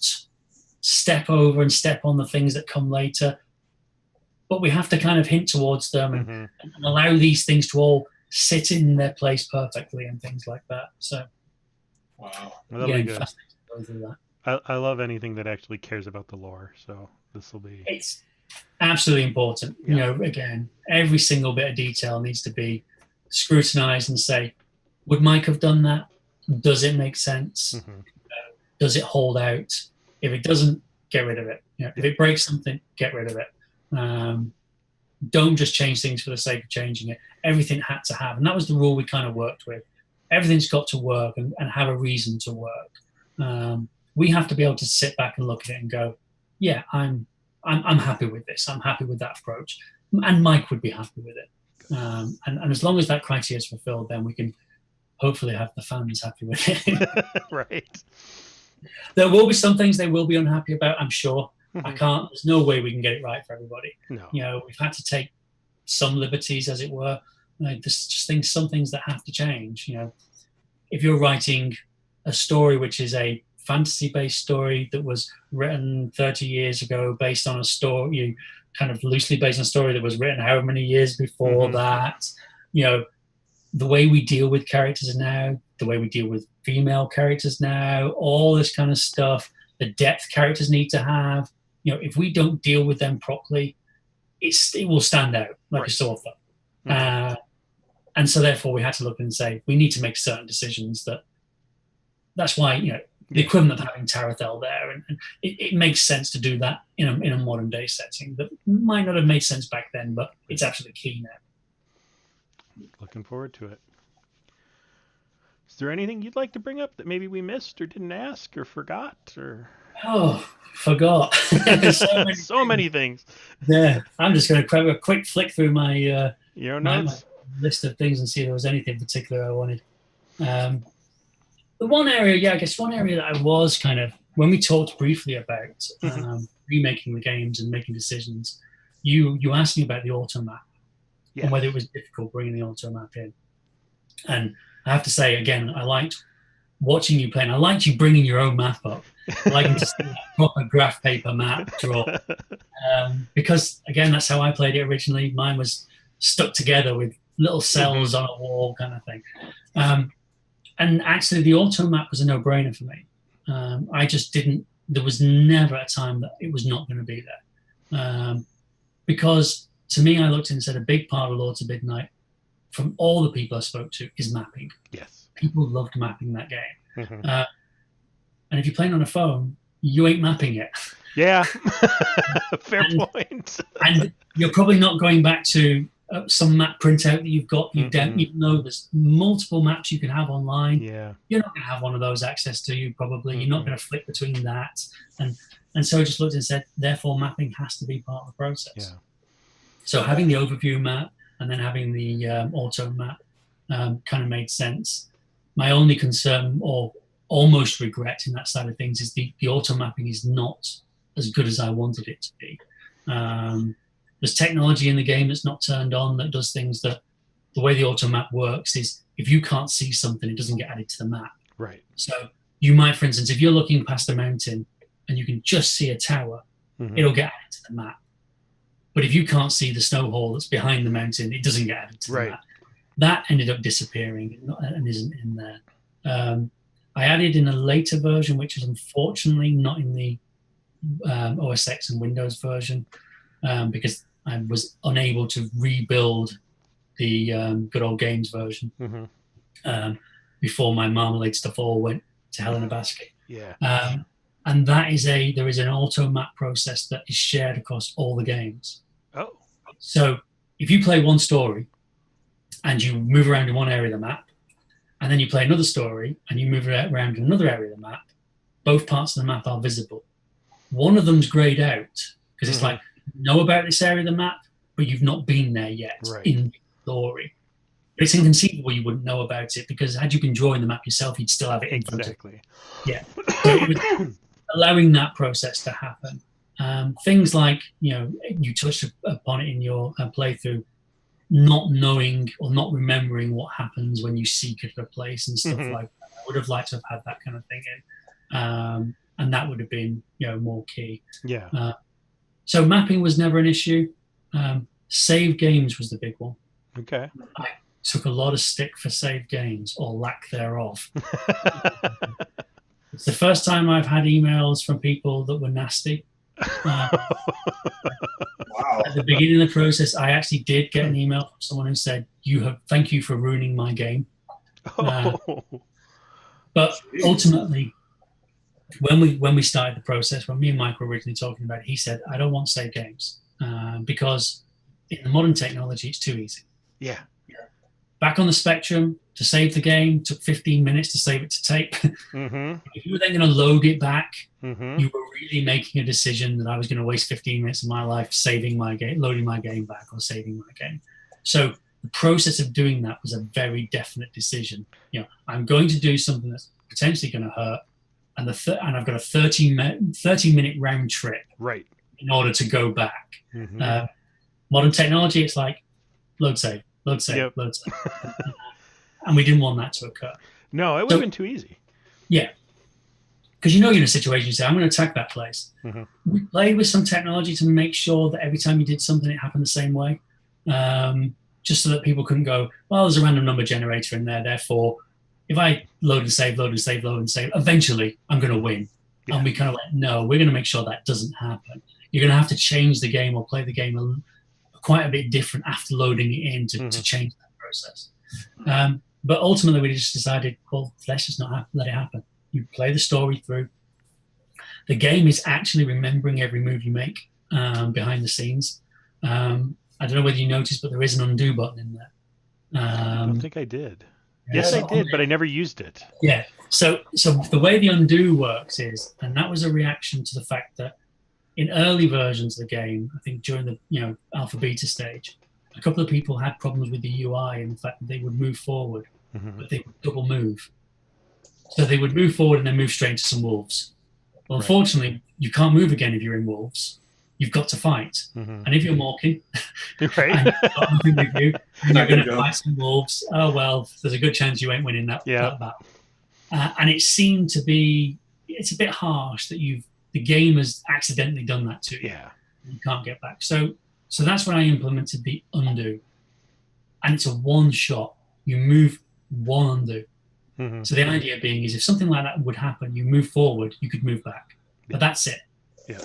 step over and step on the things that come later? But we have to kind of hint towards them and allow these things to all sit in their place perfectly and things like that. So, wow. That'll be good. Go through that. I love anything that actually cares about the lore. So this will be... It's absolutely important. Yeah. Again, every single bit of detail needs to be scrutinized and say, would Mike have done that? Does it make sense? Does it hold out? If it doesn't, get rid of it. If it breaks something, get rid of it. Don't just change things for the sake of changing it. Everything had to have, and that was the rule we kind of worked with. everything's got to work and have a reason to work. We have to be able to sit back and look at it and go, yeah, I'm happy with this. I'm happy with that approach, and Mike would be happy with it. And as long as that criteria is fulfilled, then we can hopefully have the fans happy with it. Right. There will be some things they will be unhappy about, I'm sure. Mm-hmm. I can't. There's no way we can get it right for everybody. No. You know, we've had to take some liberties, as it were. There's just some things that have to change. You know, if you're writing a story which is a fantasy-based story that was written 30 years ago, based on a story, kind of loosely based on a story that was written however many years before that, you know, the way we deal with characters now, the way we deal with female characters now, all this kind of stuff, the depth characters need to have, you know, if we don't deal with them properly, it will stand out like a sore thumb. And so therefore we had to look and say, we need to make certain decisions. That's why, you know, the equivalent of having Tarathel there, and it makes sense to do that in a modern day setting that might not have made sense back then, but it's absolutely key now. Looking forward to it. Is there anything you'd like to bring up that maybe we missed or didn't ask or forgot or? Oh, forgot. So many things. Yeah, I'm just going to grab a quick flick through my my list of things and see if there was anything particular I wanted. The one area, I guess one area that I was kind of, when we talked briefly about remaking the games and making decisions, you asked me about the automat and whether it was difficult bringing the automat in. And I have to say, again, I liked watching you play, and I liked you bringing your own map up. I like to see that proper graph paper map draw. Because, again, that's how I played it originally. Mine was stuck together with little cells on a wall kind of thing. And actually, the automat was a no-brainer for me. I just didn't, there was never a time that it was not going to be there. Because to me, I looked and said a big part of Lords of Midnight, from all the people I spoke to, is mapping. Yes. People loved mapping that game. And if you're playing on a phone, you ain't mapping it. Yeah, fair point. And you're probably not going back to some map printout that you've got. You don't even know there's multiple maps you can have online. Yeah, you're not going to have one of those access to you. Probably you're not going to flick between that. And so I just looked and said, therefore, mapping has to be part of the process. Yeah. So having the overview map and then having the auto map kind of made sense. My only concern or almost regret in that side of things is the auto mapping is not as good as I wanted it to be. There's technology in the game that's not turned on that does things that the way the auto map works is if you can't see something, it doesn't get added to the map. Right. So you might, for instance, if you're looking past a mountain and you can just see a tower, it'll get added to the map. But if you can't see the snow hole that's behind the mountain, it doesn't get added to the map. That ended up disappearing and isn't in there. I added in a later version, which is unfortunately not in the OS X and Windows version, because I was unable to rebuild the good old games version before my Marmalade stuff all went to hell in a basket. Yeah. And there is an auto map process that is shared across all the games. Oh. So if you play one story and you move around in one area of the map, and then you play another story and you move around in another area of the map, both parts of the map are visible. One of them's grayed out because it's like, you know about this area of the map, but you've not been there yet in the story. But it's inconceivable you wouldn't know about it because had you been drawing the map yourself, you'd still have it in front of you. Yeah. So it was allowing that process to happen. Things like, you touched upon it in your playthrough, not knowing or not remembering what happens when you seek at a place and stuff like that. I would have liked to have had that kind of thing in. And that would have been, more key. Yeah. So mapping was never an issue. Save games was the big one. Okay. I took a lot of stick for save games or lack thereof. It's the first time I've had emails from people that were nasty. Wow. At the beginning of the process, I actually did get an email from someone who said, thank you for ruining my game. But ultimately, when we started the process, when me and Mike were originally talking about it, he said, I don't want save games because in the modern technology, it's too easy. Yeah. back on the Spectrum to save the game. Took 15 minutes to save it to tape. If you were then going to load it back, you were really making a decision that I was going to waste 15 minutes of my life saving my game, loading my game back, or saving my game. So the process of doing that was a very definite decision. I'm going to do something that's potentially going to hurt, and I've got a 30-minute round trip, right, in order to go back. Modern technology, it's like load save, load save. And we didn't want that to occur. No, it would have been too easy. Yeah. Because you're in a situation, you say, I'm going to attack that place. We played with some technology to make sure that every time you did something, it happened the same way. Just so that people couldn't go, well, there's a random number generator in there, therefore, if I load and save, eventually I'm going to win. And we kind of went, no, we're going to make sure that doesn't happen. You're going to have to change the game or play the game quite a bit different after loading it in to change that process. But ultimately, we just decided, well, let's just not let it happen. You play the story through. The game is actually remembering every move you make behind the scenes. I don't know whether you noticed, but there is an undo button in there. I don't think I did. Yes, I did, but I never used it. Yeah. So the way the undo works is, and that was a reaction to the fact that in early versions of the game, I think during the alpha beta stage, a couple of people had problems with the UI and the fact that they would move forward, but they would double move. So they would move forward and then move straight into some wolves. Well, unfortunately, you can't move again if you're in wolves. You've got to fight. And if you're Morkin, right. and you've got nothing with you, and you're going to fight some wolves, oh, well, there's a good chance you ain't winning that battle. And it seemed to be, it's a bit harsh that the game has accidentally done that to you. Yeah. You can't get back. So that's when I implemented the undo. And it's a one shot. You move one undo. So the idea being is if something like that would happen, you move forward, you could move back. But that's it. Yeah.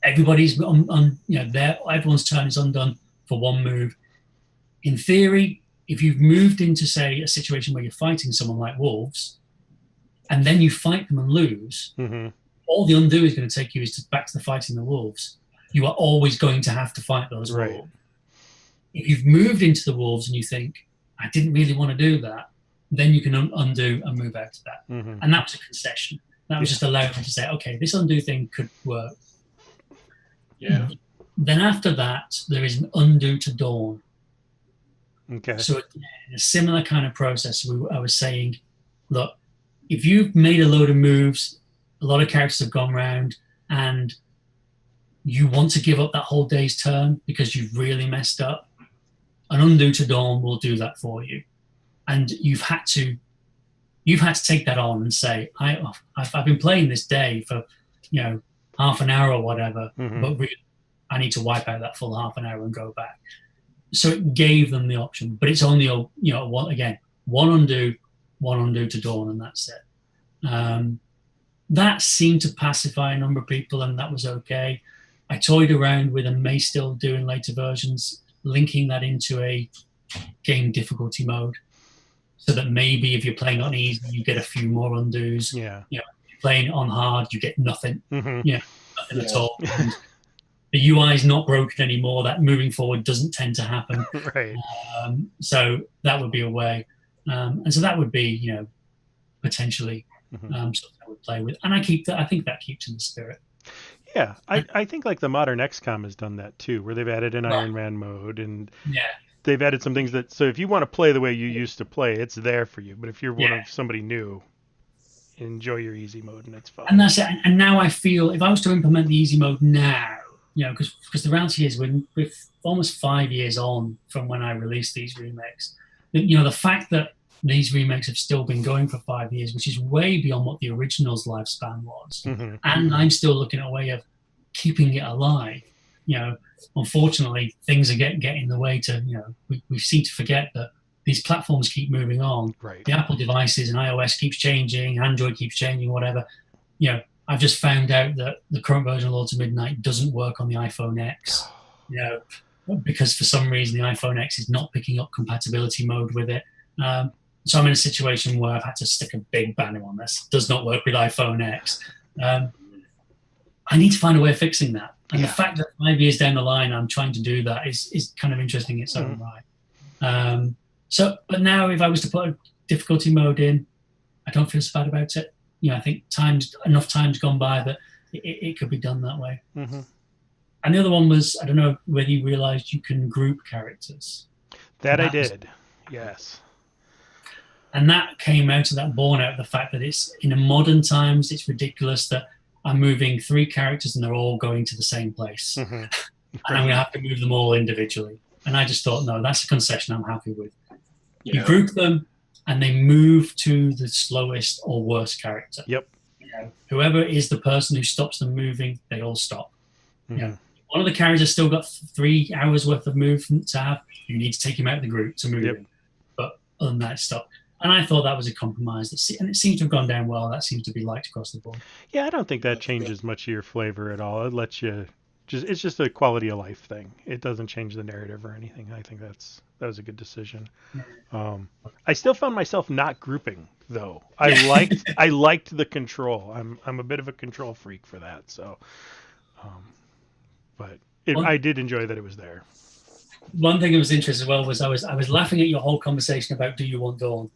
Everybody's everyone's turn is undone for one move. In theory, if you've moved into, say, a situation where you're fighting someone like wolves, and then you fight them and lose, all the undo is going to take you is back to the fighting the wolves. You are always going to have to fight those wolves. If you've moved into the wolves and you think, I didn't really want to do that, then you can undo and move out of that. And that was a concession. That was just allowing me to say, okay, this undo thing could work. Yeah. Then after that, there is an undo to dawn. Okay. So in a similar kind of process, I was saying, look, if you've made a load of moves, a lot of characters have gone round, and you want to give up that whole day's turn because you've really messed up, an undo to dawn will do that for you. And you've had to take that on and say, I've been playing this day for, half an hour or whatever, but really, I need to wipe out that full half an hour and go back. So it gave them the option, but it's only one undo to dawn, and that's it. That seemed to pacify a number of people, and that was okay. I toyed around with, and may still do in later versions, linking that into a game difficulty mode, so that maybe if you're playing on easy, you get a few more undos. Yeah. If you're playing on hard, you get nothing. Nothing at all. And the UI is not broken anymore. That moving forward doesn't tend to happen. Right. So that would be a way. And so that would be, potentially something I would play with. And I think that keeps in the spirit. Yeah, I think like the modern XCOM has done that too, where they've added an Iron Man mode, and they've added some things so if you want to play the way you used to play, it's there for you. But if you're one of somebody new, enjoy your easy mode, and it's fun. And that's it. And now I feel if I was to implement the easy mode now, because the reality is we're almost 5 years on from when I released these remakes. The fact that these remakes have still been going for 5 years, which is way beyond what the original's lifespan was. And I'm still looking at a way of keeping it alive. Unfortunately, things are getting in the way to, we seem to forget that these platforms keep moving on. Right. The Apple devices and iOS keeps changing, Android keeps changing, whatever. I've just found out that the current version of Volatile Midnight doesn't work on the iPhone X, because for some reason the iPhone X is not picking up compatibility mode with it. So I'm in a situation where I've had to stick a big banner on this. Does not work with iPhone X. I need to find a way of fixing that. And the fact that 5 years down the line I'm trying to do that is kind of interesting in its own right. So, but now if I was to put a difficulty mode in, I don't feel so bad about it. I think enough time's gone by that it could be done that way. Mm-hmm. And the other one was, I don't know whether you realized you can group characters. That I did, yes. And that came born out of the fact that it's in modern times, it's ridiculous that I'm moving 3 characters and they're all going to the same place. Mm-hmm. And I'm going to have to move them all individually. And I just thought, no, that's a concession I'm happy with. Yeah. You group them and they move to the slowest or worst character. Yep. Whoever is the person who stops them moving, they all stop. Mm-hmm. One of the characters still got 3 hours worth of movement to have. You need to take him out of the group to move him. But other than that, stop. And I thought that was a compromise. And it seems to have gone down well. That seems to be liked across the board. Yeah, I don't think that changes much of your flavor at all. It lets you it's just a quality of life thing. It doesn't change the narrative or anything. I think that was a good decision. I still found myself not grouping though. I liked the control. I'm a bit of a control freak for that. So, but I did enjoy that it was there. One thing that was interesting as well was I was laughing at your whole conversation about do you want Dawn?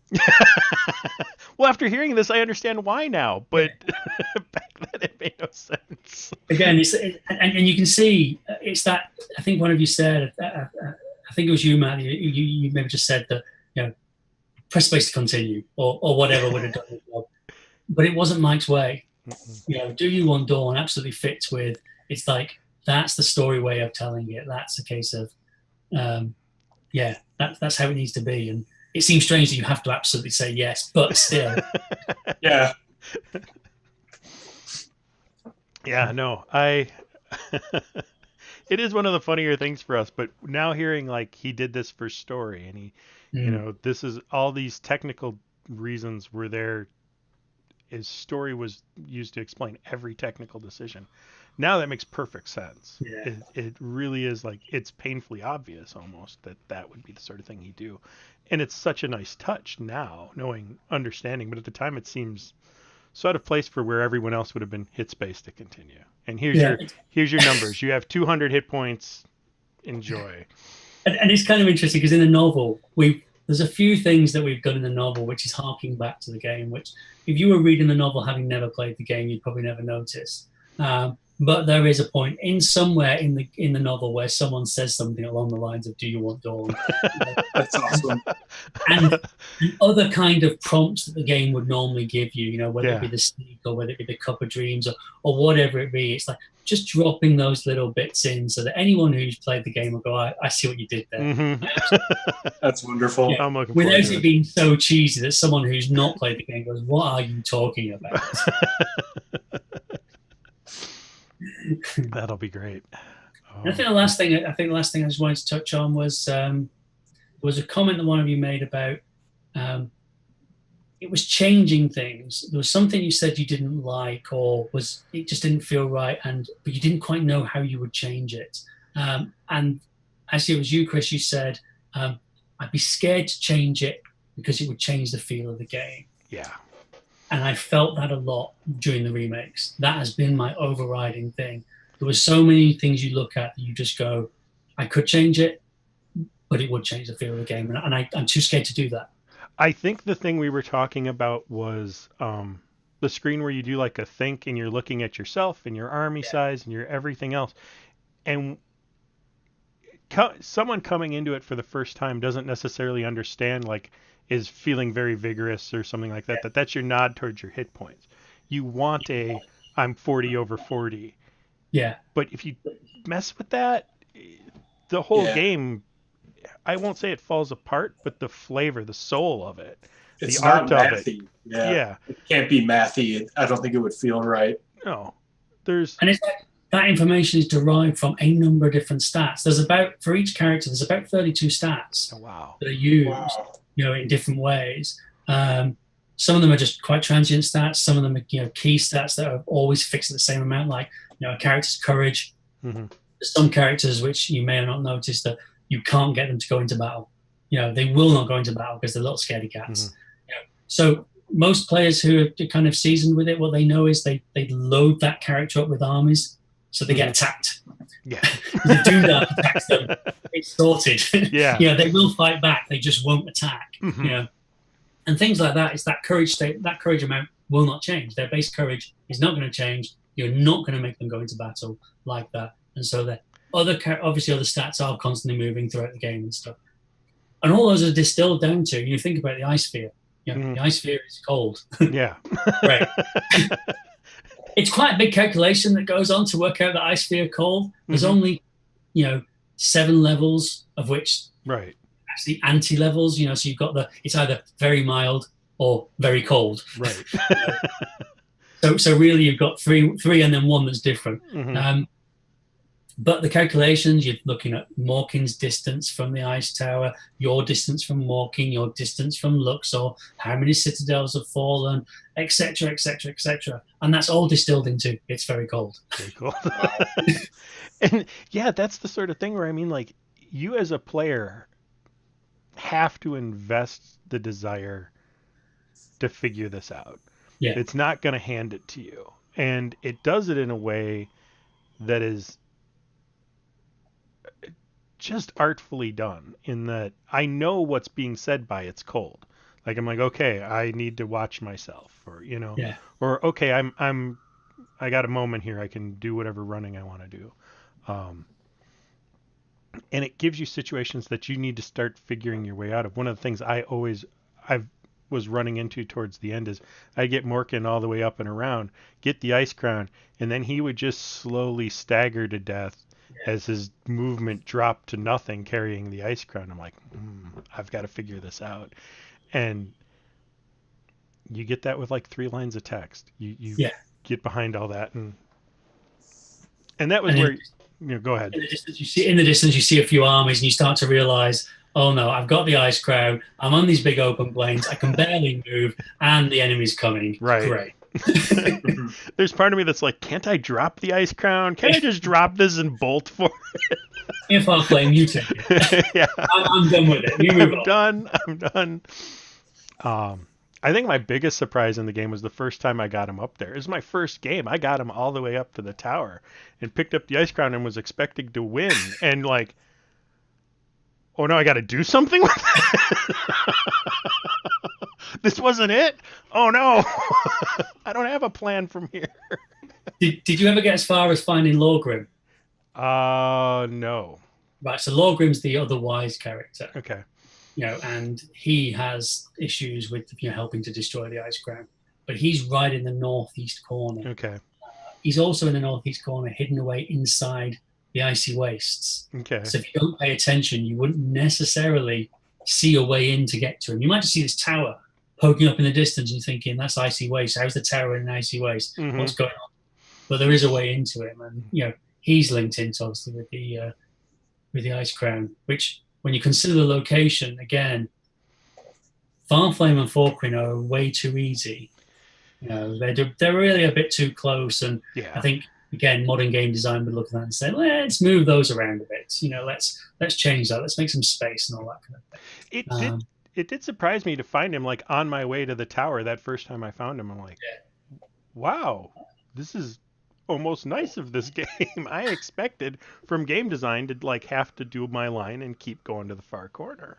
Well, after hearing this, I understand why now, but back then it made no sense. Again, and you can see it's that, I think one of you said, I think it was you, Matt, you maybe just said that, press space to continue or whatever would have done the job. But it wasn't Mike's way. Do you want Dawn absolutely fits with, it's like, that's the story way of telling it. That's a case of, that's how it needs to be. And it seems strange that you have to absolutely say yes, but still. Yeah. Yeah, no, it is one of the funnier things for us, but now hearing like he did this for story and he, this is all these technical reasons were there. His story was used to explain every technical decision. Now that makes perfect sense. Yeah. It really is like, it's painfully obvious almost that would be the sort of thing he'd do. And it's such a nice touch now, understanding, but at the time it seems so out of place for where everyone else would have been hit space to continue. And here's your numbers. You have 200 hit points. Enjoy. And it's kind of interesting because in the novel, there's a few things that we've done in the novel which is harking back to the game, which if you were reading the novel having never played the game, you'd probably never notice. But there is a point somewhere in the novel where someone says something along the lines of "Do you want Dawn?" That's awesome. And other kind of prompts that the game would normally give you, whether it be the sneak or whether it be the Cup of Dreams or whatever it be. It's like just dropping those little bits in so that anyone who's played the game will go, I see what you did there. Mm-hmm. That's wonderful. Yeah. Without it being so cheesy that someone who's not played the game goes, "What are you talking about?" That'll be great. I think the last thing I just wanted to touch on was a comment that one of you made about it was changing things. There was something you said you didn't like, or it just didn't feel right, but you didn't quite know how you would change it. And actually, it was you, Chris. You said I'd be scared to change it because it would change the feel of the game. Yeah. And I felt that a lot during the remakes. That has been my overriding thing. There were so many things you look at that you just go, I could change it, but it would change the feel of the game. And I'm too scared to do that. I think the thing we were talking about was the screen where you do like a think and you're looking at yourself and your army size and your everything else. And someone coming into it for the first time doesn't necessarily understand, like, is feeling very vigorous or something like that, that's your nod towards your hit points. You want I'm 40 over 40. Yeah. But if you mess with that, the whole game, I won't say it falls apart, but the flavor, the soul of it, it's the art not of mathy. it. Yeah. It can't be mathy. I don't think it would feel right. No. And it's that information is derived from a number of different stats. For each character, there's about 32 stats that are used. Wow. In different ways. Some of them are just quite transient stats. Some of them are, key stats that are always fixed at the same amount, like, a character's courage. Mm-hmm. There's some characters which you may have not noticed that you can't get them to go into battle. They will not go into battle because they're little scaredy cats. Mm-hmm. So most players who are kind of seasoned with it, what they know is they load that character up with armies. so they get attacked. Yeah. The Doomdark attacks them. It's sorted. Yeah. They will fight back. They just won't attack. And things like that. It's that courage state. That courage amount will not change. Their base courage is not going to change. You're not going to make them go into battle like that. And so the obviously other stats are constantly moving throughout the game and stuff. And all those are distilled down to, you think about the ice sphere. The ice sphere is cold. Yeah. Right. It's quite a big calculation that goes on to work out the ice sphere cold. There's only, 7 levels, of which actually anti-levels, so you've got it's either very mild or very cold. Right. So really you've got three and then one that's different. But the calculations, you're looking at Morkin's distance from the ice tower, your distance from Morkin, your distance from Luxor, how many citadels have fallen, etc., etc., etc. And that's all distilled into it's very cold. Very cool. And yeah, that's the sort of thing where, I mean, like, you as a player have to invest the desire to figure this out. Yeah. It's not going to hand it to you. And it does it in a way that is just artfully done, in that I know what's being said by it's cold. Like, I'm like, okay, I need to watch myself, or, or, okay, I got a moment here. I can do whatever running I want to do. And it gives you situations that you need to start figuring your way out of. One of the things I was running into towards the end is I get Morkin all the way up and around, get the ice crown, and then he would just slowly stagger to death as his movement dropped to nothing, carrying the ice crown. I'm like, I've got to figure this out. And you get that with like 3 lines of text. You get behind all that, and that was where go ahead. In the distance you see a few armies, and you start to realize, oh no, I've got the ice crown, I'm on these big open plains, I can barely move, and the enemy's coming. Right. Great. There's part of me that's like, can't I drop the ice crown? Can't I just drop this and bolt for it? If I'll claim, you take it. Yeah. I'm done with it. You move on. I'm done. I think my biggest surprise in the game was the first time I got him up there. It was my first game. I got him all the way up to the tower and picked up the ice crown and was expecting to win. And like, oh no, I got to do something with it? This wasn't it? Oh no. I don't have a plan from here. Did you ever get as far as finding Lorgrim? No. Right, so Lorgrim's the other wise character. Okay. And he has issues with helping to destroy the ice crown. But he's right in the northeast corner. Okay. He's also in the northeast corner, hidden away inside the icy wastes. Okay. So if you don't pay attention, you wouldn't necessarily see a way in to get to him. You might just see this tower poking up in the distance and thinking, that's icy waste. How's the tower in an icy waste? What's going on? But there is a way into him, and he's linked into obviously with the ice crown, which, when you consider the location, again, Farflame and Forkrin are way too easy. They're really a bit too close, and I think, again, modern game design would look at that and say, let's move those around a bit. Let's change that. Let's make some space and all that kind of thing. It did surprise me to find him like on my way to the tower that first time I found him. I'm like, wow, this is almost nice of this game. I expected from game design to like have to do my line and keep going to the far corner.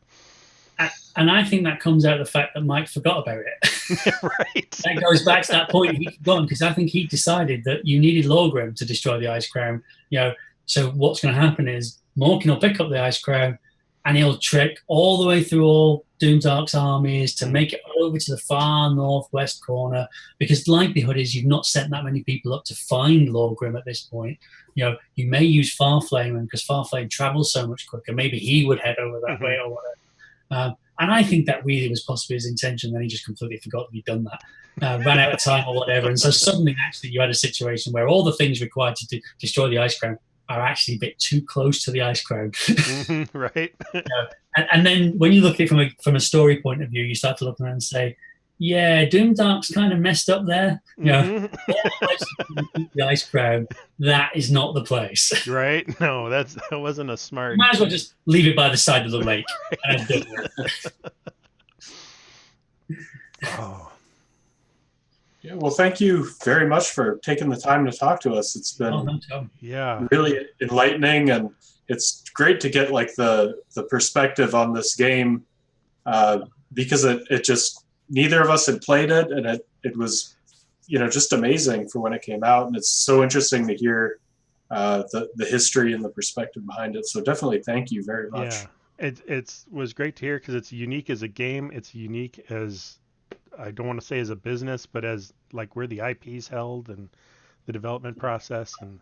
And I think that comes out of the fact that Mike forgot about it. Right. That goes back to that point he'd gone, because I think he decided that you needed Lorgrim to destroy the ice crown. So what's going to happen is Morkin will pick up the ice crown and he'll trek all the way through all Doomdark's armies to make it over to the far northwest corner, because the likelihood is you've not sent that many people up to find Lorgrim at this point. You may use Farflame, because Farflame travels so much quicker. Maybe he would head over that way or whatever. And I think that really was possibly his intention. Then he just completely forgot that he'd done that, ran out of time or whatever. And so suddenly, actually, you had a situation where all the things required to destroy the ice crown are actually a bit too close to the ice crown. Right. And then when you look at it from a story point of view, you start to look around and say, yeah, Doomdark's kind of messed up there. The ice crown, that is not the place. Right? No, that wasn't a smart. You might as well just leave it by the side of the lake. Oh. Yeah, well, thank you very much for taking the time to talk to us. It's been really enlightening, and it's great to get like the perspective on this game, because it just, neither of us had played it, and it was, just amazing for when it came out, and it's so interesting to hear the history and the perspective behind it. So definitely thank you very much. Yeah, it was great to hear because it's unique as a game. It's unique as, I don't want to say as a business, but as like where the IP's held and the development process. And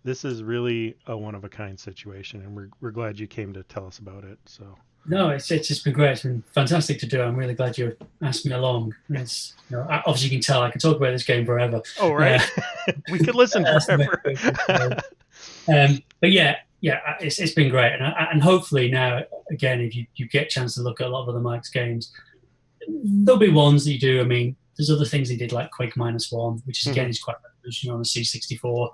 this is really a one of a kind situation, and we're glad you came to tell us about it. So no, it's just been great. It's been fantastic to do. I'm really glad you asked me along. It's, obviously you can tell I can talk about this game forever. Oh, right. We could listen forever. But yeah, it's been great, and hopefully now, again, if you get a chance to look at a lot of other Mike's games, there'll be ones that you do. I mean, there's other things he did like Quake -1, which is, again, is quite revolutionary on the C64.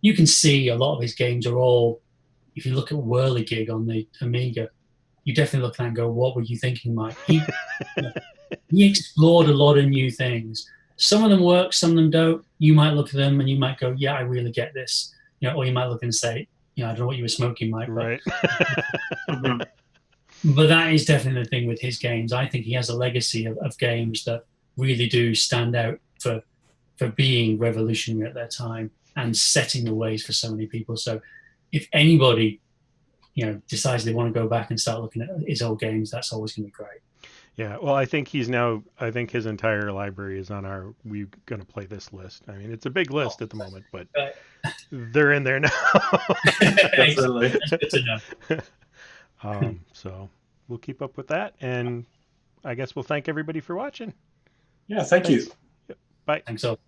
You can see a lot of his games are all, if you look at Whirligig on the Amiga, you definitely look at that and go, what were you thinking, Mike? He explored a lot of new things. Some of them work, some of them don't. You might look at them and you might go, yeah, I really get this. Or you might look and say, I don't know what you were smoking, Mike. Right. But that is definitely the thing with his games. I think he has a legacy of games that really do stand out for being revolutionary at their time and setting the ways for so many people. So if anybody, decides they want to go back and start looking at his old games, that's always going to be great. Yeah, well, I think his entire library is on we're going to play this list. I mean, it's a big list at the moment, but they're in there now. Definitely. That's good to know. So we'll keep up with that, and I guess we'll thank everybody for watching. Yeah, thanks. You. Yep. Bye. Thanks all.